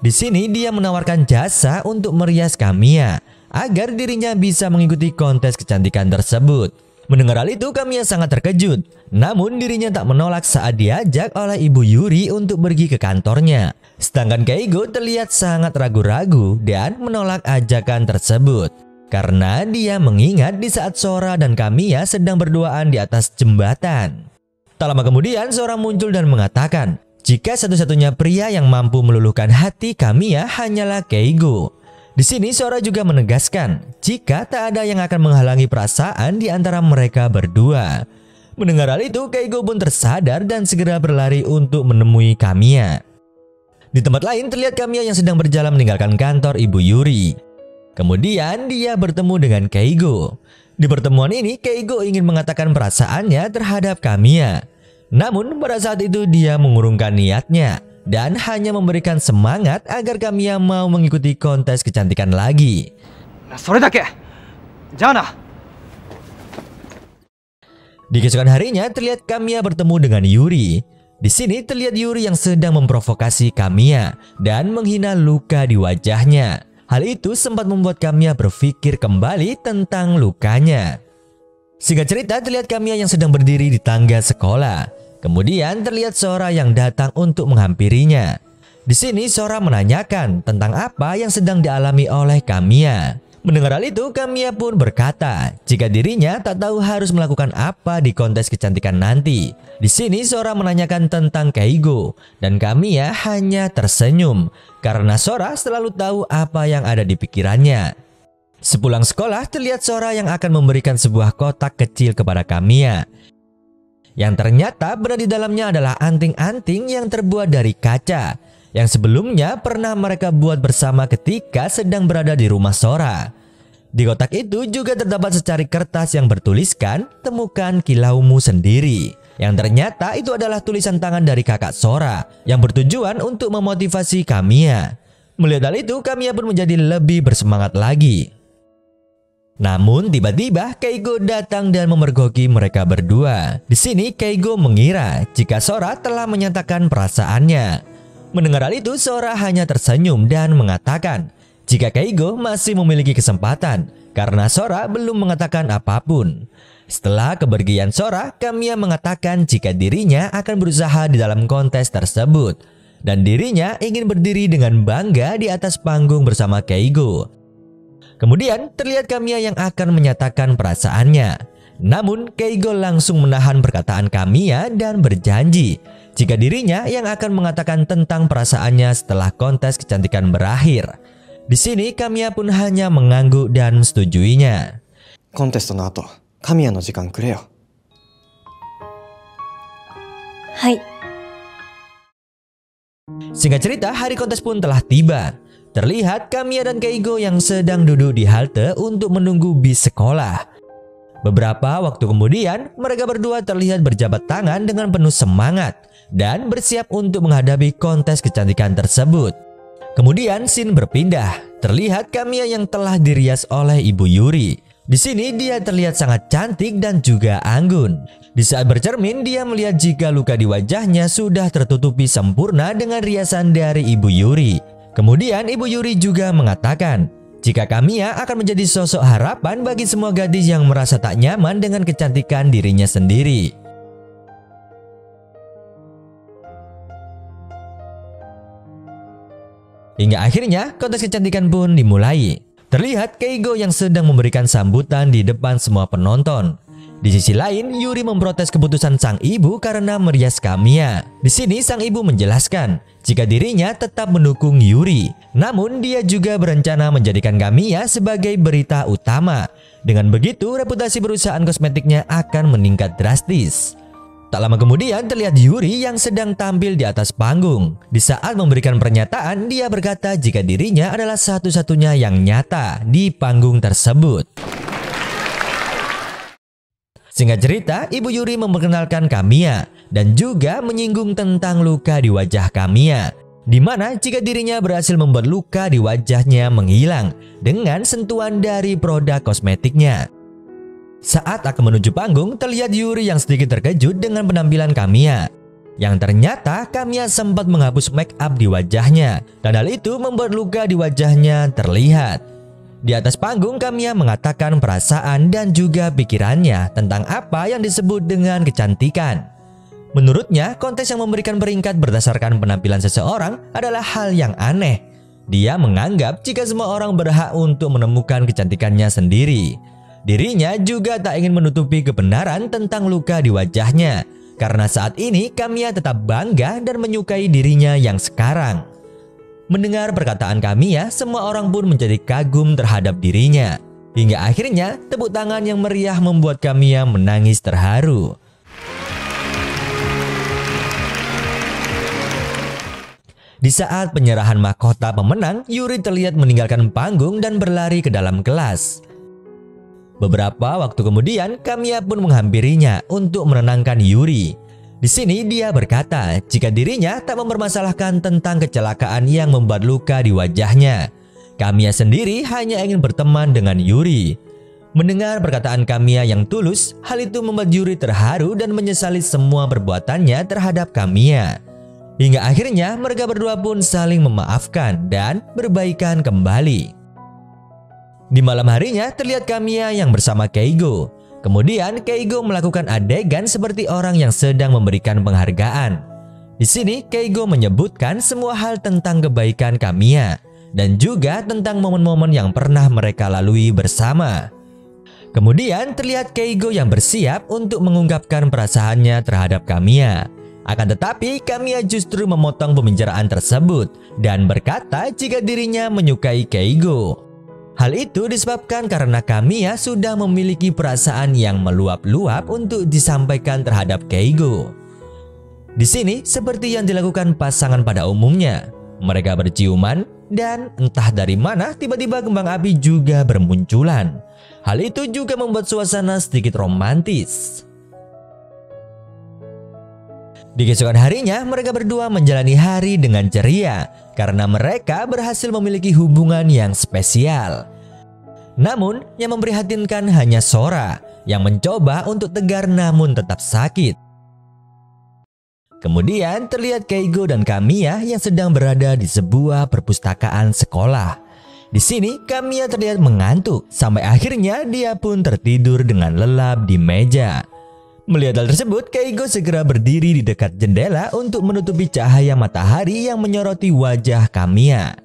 Di sini dia menawarkan jasa untuk merias Kamiya agar dirinya bisa mengikuti kontes kecantikan tersebut. Mendengar hal itu, Kamiya sangat terkejut. Namun dirinya tak menolak saat diajak oleh ibu Yuri untuk pergi ke kantornya. Sedangkan Keigo terlihat sangat ragu-ragu dan menolak ajakan tersebut. Karena dia mengingat di saat Sora dan Kamiya sedang berduaan di atas jembatan. Tak lama kemudian seorang muncul dan mengatakan jika satu-satunya pria yang mampu meluluhkan hati Kamiya hanyalah Keigo. Di sini Sora juga menegaskan jika tak ada yang akan menghalangi perasaan di antara mereka berdua. Mendengar hal itu, Keigo pun tersadar dan segera berlari untuk menemui Kamiya. Di tempat lain terlihat Kamiya yang sedang berjalan meninggalkan kantor ibu Yuri. Kemudian dia bertemu dengan Keigo. Di pertemuan ini Keigo ingin mengatakan perasaannya terhadap Kamiya. Namun pada saat itu dia mengurungkan niatnya dan hanya memberikan semangat agar Kamiya mau mengikuti kontes kecantikan lagi. それだけ。じゃあな。 Di keesokan harinya terlihat Kamiya bertemu dengan Yuri. Di sini terlihat Yuri yang sedang memprovokasi Kamiya dan menghina luka di wajahnya. Hal itu sempat membuat Kamiya berpikir kembali tentang lukanya. Singkat cerita terlihat Kamiya yang sedang berdiri di tangga sekolah. Kemudian terlihat Sora yang datang untuk menghampirinya. Di sini Sora menanyakan tentang apa yang sedang dialami oleh Kamiya. Mendengar hal itu, Kamiya pun berkata jika dirinya tak tahu harus melakukan apa di kontes kecantikan nanti. Di sini Sora menanyakan tentang Keigo dan Kamiya hanya tersenyum karena Sora selalu tahu apa yang ada di pikirannya. Sepulang sekolah terlihat Sora yang akan memberikan sebuah kotak kecil kepada Kamiya. Yang ternyata berada di dalamnya adalah anting-anting yang terbuat dari kaca yang sebelumnya pernah mereka buat bersama ketika sedang berada di rumah Sora. Di kotak itu juga terdapat secari kertas yang bertuliskan "Temukan kilaumu sendiri", yang ternyata itu adalah tulisan tangan dari kakak Sora yang bertujuan untuk memotivasi Kamiya. Melihat hal itu, Kamiya pun menjadi lebih bersemangat lagi. Namun tiba-tiba Keigo datang dan memergoki mereka berdua. Di sini Keigo mengira jika Sora telah menyatakan perasaannya. Mendengar hal itu, Sora hanya tersenyum dan mengatakan jika Keigo masih memiliki kesempatan karena Sora belum mengatakan apapun. Setelah kepergian Sora, Kamiya mengatakan jika dirinya akan berusaha di dalam kontes tersebut dan dirinya ingin berdiri dengan bangga di atas panggung bersama Keigo. Kemudian terlihat Kamiya yang akan menyatakan perasaannya. Namun Keigo langsung menahan perkataan Kamiya dan berjanji jika dirinya yang akan mengatakan tentang perasaannya setelah kontes kecantikan berakhir. Di sini Kamiya pun hanya mengangguk dan menyetujui-nya. コンテストの後、神谷の時間くれよ。はい。 Singkat cerita, hari kontes pun telah tiba. Terlihat Kamiya dan Keigo yang sedang duduk di halte untuk menunggu bis sekolah. Beberapa waktu kemudian, mereka berdua terlihat berjabat tangan dengan penuh semangat dan bersiap untuk menghadapi kontes kecantikan tersebut. Kemudian scene berpindah. Terlihat Kamiya yang telah dirias oleh Ibu Yuri. Di sini dia terlihat sangat cantik dan juga anggun. Di saat bercermin, dia melihat jika luka di wajahnya sudah tertutupi sempurna dengan riasan dari Ibu Yuri. Kemudian Ibu Yuri juga mengatakan jika Kamiya akan menjadi sosok harapan bagi semua gadis yang merasa tak nyaman dengan kecantikan dirinya sendiri. Hingga akhirnya kontes kecantikan pun dimulai. Terlihat Keigo yang sedang memberikan sambutan di depan semua penonton. Di sisi lain, Yuri memprotes keputusan sang ibu karena merias Kamiya. Di sini sang ibu menjelaskan jika dirinya tetap mendukung Yuri. Namun dia juga berencana menjadikan Kamiya sebagai berita utama. Dengan begitu, reputasi perusahaan kosmetiknya akan meningkat drastis. Tak lama kemudian terlihat Yuri yang sedang tampil di atas panggung. Di saat memberikan pernyataan, dia berkata jika dirinya adalah satu-satunya yang nyata di panggung tersebut. Singkat cerita, Ibu Yuri memperkenalkan Kamiya dan juga menyinggung tentang luka di wajah Kamiya, di mana jika dirinya berhasil membuat luka di wajahnya menghilang dengan sentuhan dari produk kosmetiknya. Saat akan menuju panggung, terlihat Yuri yang sedikit terkejut dengan penampilan Kamiya. Yang ternyata Kamiya sempat menghapus make up di wajahnya dan hal itu membuat luka di wajahnya terlihat. Di atas panggung, Kamiya mengatakan perasaan dan juga pikirannya tentang apa yang disebut dengan kecantikan. Menurutnya, kontes yang memberikan peringkat berdasarkan penampilan seseorang adalah hal yang aneh. Dia menganggap jika semua orang berhak untuk menemukan kecantikannya sendiri. Dirinya juga tak ingin menutupi kebenaran tentang luka di wajahnya, karena saat ini Kamiya tetap bangga dan menyukai dirinya yang sekarang. Mendengar perkataan Kamiya, semua orang pun menjadi kagum terhadap dirinya. Hingga akhirnya tepuk tangan yang meriah membuat Kamiya menangis terharu. Di saat penyerahan mahkota pemenang, Yuri terlihat meninggalkan panggung dan berlari ke dalam kelas. Beberapa waktu kemudian, Kamiya pun menghampirinya untuk menenangkan Yuri. Di sini dia berkata jika dirinya tak mempermasalahkan tentang kecelakaan yang membuat luka di wajahnya. Kamiya sendiri hanya ingin berteman dengan Yuri. Mendengar perkataan Kamiya yang tulus, hal itu membuat Yuri terharu dan menyesali semua perbuatannya terhadap Kamiya. Hingga akhirnya mereka berdua pun saling memaafkan dan berbaikan kembali. Di malam harinya terlihat Kamiya yang bersama Keigo. Kemudian Keigo melakukan adegan seperti orang yang sedang memberikan penghargaan. Di sini Keigo menyebutkan semua hal tentang kebaikan Kamiya dan juga tentang momen-momen yang pernah mereka lalui bersama. Kemudian terlihat Keigo yang bersiap untuk mengungkapkan perasaannya terhadap Kamiya. Akan tetapi Kamiya justru memotong pembicaraan tersebut dan berkata jika dirinya menyukai Keigo. Hal itu disebabkan karena Kamiya sudah memiliki perasaan yang meluap-luap untuk disampaikan terhadap Keigo. Di sini seperti yang dilakukan pasangan pada umumnya, mereka berciuman dan entah dari mana tiba-tiba kembang api juga bermunculan. Hal itu juga membuat suasana sedikit romantis. Di keesokan harinya mereka berdua menjalani hari dengan ceria karena mereka berhasil memiliki hubungan yang spesial. Namun yang memprihatinkan hanya Sora yang mencoba untuk tegar namun tetap sakit. Kemudian terlihat Keigo dan Kamiya yang sedang berada di sebuah perpustakaan sekolah. Di sini Kamiya terlihat mengantuk sampai akhirnya dia pun tertidur dengan lelap di meja. Melihat hal tersebut, Keigo segera berdiri di dekat jendela untuk menutupi cahaya matahari yang menyoroti wajah Kamiya.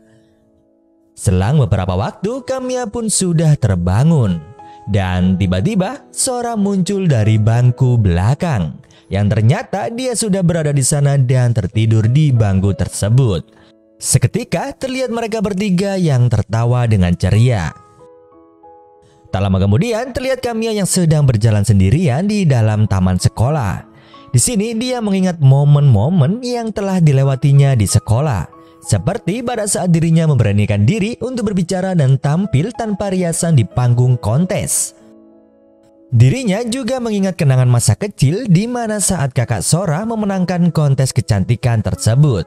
Selang beberapa waktu, Kamiya pun sudah terbangun. Dan tiba-tiba, Sora muncul dari bangku belakang. Yang ternyata dia sudah berada di sana dan tertidur di bangku tersebut. Seketika terlihat mereka bertiga yang tertawa dengan ceria. Tak lama kemudian terlihat Kamiya yang sedang berjalan sendirian di dalam taman sekolah. Di sini dia mengingat momen-momen yang telah dilewatinya di sekolah. Seperti pada saat dirinya memberanikan diri untuk berbicara dan tampil tanpa riasan di panggung kontes. Dirinya juga mengingat kenangan masa kecil di mana saat kakak Sora memenangkan kontes kecantikan tersebut.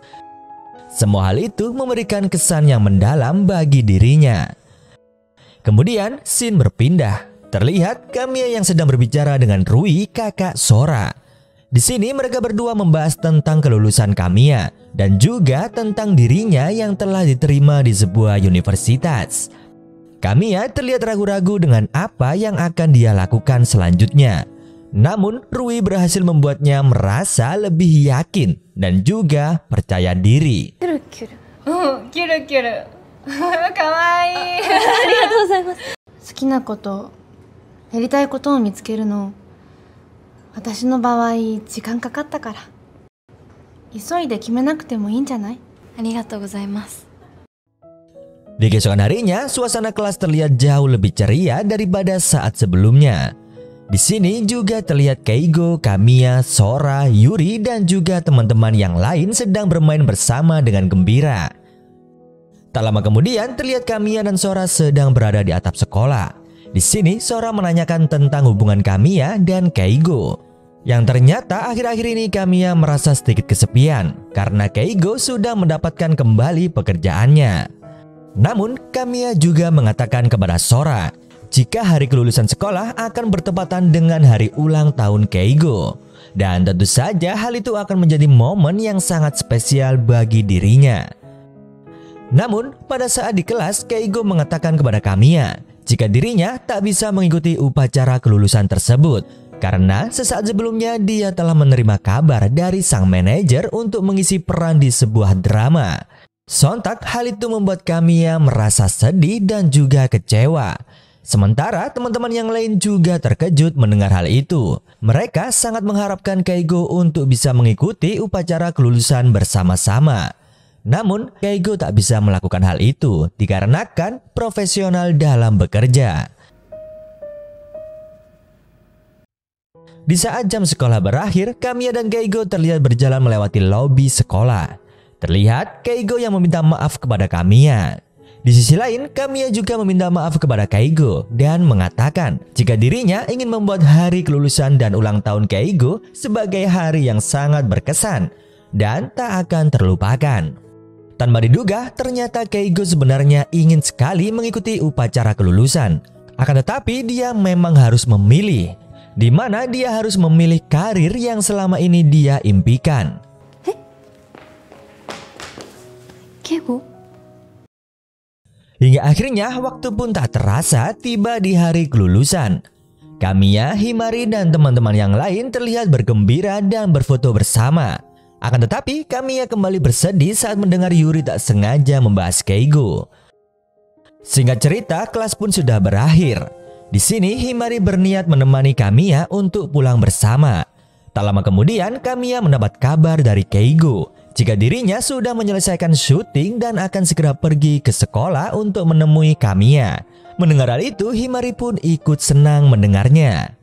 Semua hal itu memberikan kesan yang mendalam bagi dirinya. Kemudian scene berpindah. Terlihat Kamiya yang sedang berbicara dengan Rui, kakak Sora. Di sini mereka berdua membahas tentang kelulusan Kamiya dan juga tentang dirinya yang telah diterima di sebuah universitas. Kamiya terlihat ragu-ragu dengan apa yang akan dia lakukan selanjutnya. Namun Rui berhasil membuatnya merasa lebih yakin dan juga percaya diri. かわいい。ありがとうございます。好きなこと、やりたいことを見つけるの、私の場合時間かかったから。急いで決めなくてもいいんじゃない？ありがとうございます。 Di keesokan harinya, suasana kelas terlihat jauh lebih ceria daripada saat sebelumnya. Di sini juga terlihat Keigo, Kamiya, Sora, Yuri, dan juga teman-teman yang lain sedang bermain bersama dengan gembira. Tak lama kemudian terlihat Kamiya dan Sora sedang berada di atap sekolah. Di sini Sora menanyakan tentang hubungan Kamiya dan Keigo. Yang ternyata akhir-akhir ini Kamiya merasa sedikit kesepian karena Keigo sudah mendapatkan kembali pekerjaannya. Namun Kamiya juga mengatakan kepada Sora jika hari kelulusan sekolah akan bertepatan dengan hari ulang tahun Keigo. Dan tentu saja hal itu akan menjadi momen yang sangat spesial bagi dirinya. Namun pada saat di kelas Keigo mengatakan kepada Kamiya jika dirinya tak bisa mengikuti upacara kelulusan tersebut karena sesaat sebelumnya dia telah menerima kabar dari sang manajer untuk mengisi peran di sebuah drama. Sontak hal itu membuat Kamiya merasa sedih dan juga kecewa. Sementara teman-teman yang lain juga terkejut mendengar hal itu. Mereka sangat mengharapkan Keigo untuk bisa mengikuti upacara kelulusan bersama-sama. Namun Keigo tak bisa melakukan hal itu dikarenakan profesional dalam bekerja. Di saat jam sekolah berakhir, Kamiya dan Keigo terlihat berjalan melewati lobi sekolah. Terlihat Keigo yang meminta maaf kepada Kamiya. Di sisi lain, Kamiya juga meminta maaf kepada Keigo dan mengatakan jika dirinya ingin membuat hari kelulusan dan ulang tahun Keigo sebagai hari yang sangat berkesan dan tak akan terlupakan. Tanpa diduga, ternyata Keigo sebenarnya ingin sekali mengikuti upacara kelulusan. Akan tetapi dia memang harus memilih, di mana dia harus memilih karir yang selama ini dia impikan. Keigo? Hingga akhirnya waktu pun tak terasa tiba di hari kelulusan. Kamiya, Himari, dan teman-teman yang lain terlihat bergembira dan berfoto bersama. Akan tetapi Kamiya kembali bersedih saat mendengar Yuri tak sengaja membahas Keigo. Singkat cerita, kelas pun sudah berakhir. Di sini Himari berniat menemani Kamiya untuk pulang bersama. Tak lama kemudian Kamiya mendapat kabar dari Keigo jika dirinya sudah menyelesaikan syuting dan akan segera pergi ke sekolah untuk menemui Kamiya. Mendengar hal itu, Himari pun ikut senang mendengarnya.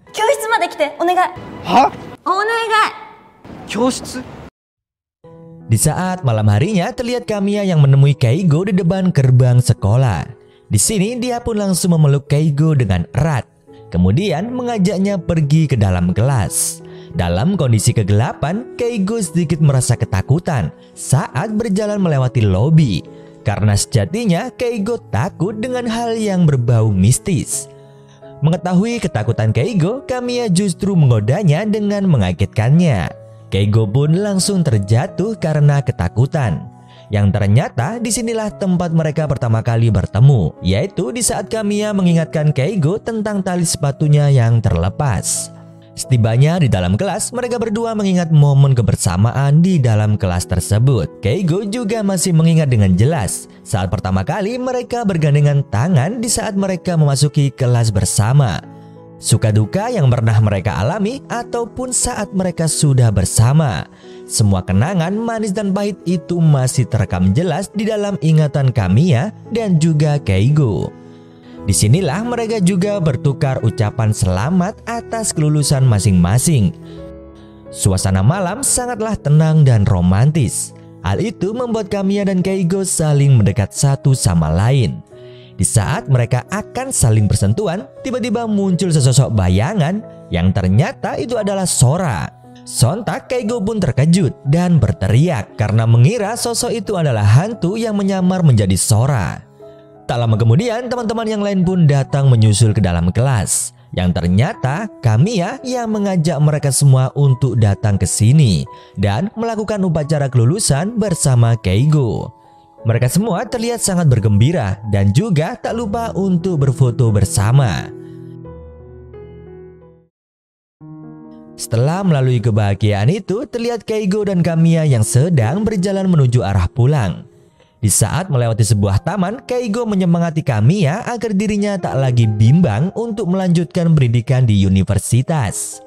Di saat malam harinya, terlihat Kamiya yang menemui Keigo di depan gerbang sekolah. Di sini dia pun langsung memeluk Keigo dengan erat, kemudian mengajaknya pergi ke dalam kelas. Dalam kondisi kegelapan, Keigo sedikit merasa ketakutan saat berjalan melewati lobi. Karena sejatinya Keigo takut dengan hal yang berbau mistis. Mengetahui ketakutan Keigo, Kamiya justru menggodanya dengan mengagetkannya. Keigo pun langsung terjatuh karena ketakutan. Yang ternyata disinilah tempat mereka pertama kali bertemu, yaitu di saat Kamiya mengingatkan Keigo tentang tali sepatunya yang terlepas. Setibanya di dalam kelas, mereka berdua mengingat momen kebersamaan di dalam kelas tersebut. Keigo juga masih mengingat dengan jelas saat pertama kali mereka bergandengan tangan di saat mereka memasuki kelas bersama. Suka duka yang pernah mereka alami ataupun saat mereka sudah bersama. Semua kenangan manis dan pahit itu masih terekam jelas di dalam ingatan Kamiya dan juga Keigo. Disinilah mereka juga bertukar ucapan selamat atas kelulusan masing-masing. Suasana malam sangatlah tenang dan romantis. Hal itu membuat Kamiya dan Keigo saling mendekat satu sama lain. Di saat mereka akan saling bersentuhan, tiba-tiba muncul sesosok bayangan yang ternyata itu adalah Sora. Sontak Keigo pun terkejut dan berteriak karena mengira sosok itu adalah hantu yang menyamar menjadi Sora. Tak lama kemudian teman-teman yang lain pun datang menyusul ke dalam kelas. Yang ternyata Kamiya yang mengajak mereka semua untuk datang ke sini dan melakukan upacara kelulusan bersama Keigo. Mereka semua terlihat sangat bergembira dan juga tak lupa untuk berfoto bersama. Setelah melalui kebahagiaan itu, terlihat Keigo dan Kamiya yang sedang berjalan menuju arah pulang. Di saat melewati sebuah taman, Keigo menyemangati Kamiya agar dirinya tak lagi bimbang untuk melanjutkan pendidikan di universitas.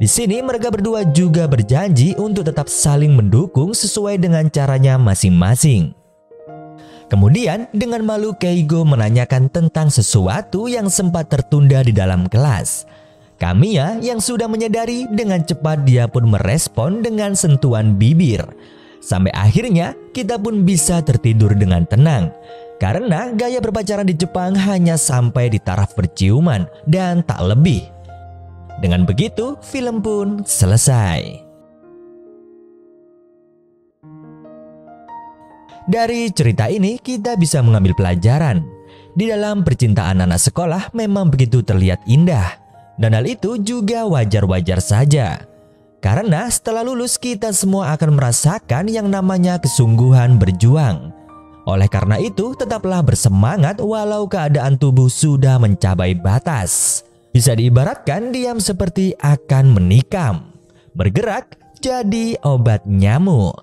Di sini mereka berdua juga berjanji untuk tetap saling mendukung sesuai dengan caranya masing-masing. Kemudian dengan malu Keigo menanyakan tentang sesuatu yang sempat tertunda di dalam kelas. Kamiya yang sudah menyadari dengan cepat dia pun merespon dengan sentuhan bibir. Sampai akhirnya kita pun bisa tertidur dengan tenang. Karena gaya berpacaran di Jepang hanya sampai di taraf berciuman dan tak lebih. Dengan begitu film pun selesai. Dari cerita ini kita bisa mengambil pelajaran. Di dalam percintaan anak sekolah memang begitu terlihat indah. Dan hal itu juga wajar-wajar saja. Karena setelah lulus kita semua akan merasakan yang namanya kesungguhan berjuang. Oleh karena itu tetaplah bersemangat walau keadaan tubuh sudah mencapai batas. Bisa diibaratkan diam seperti akan menikam. Bergerak jadi obat nyamuk.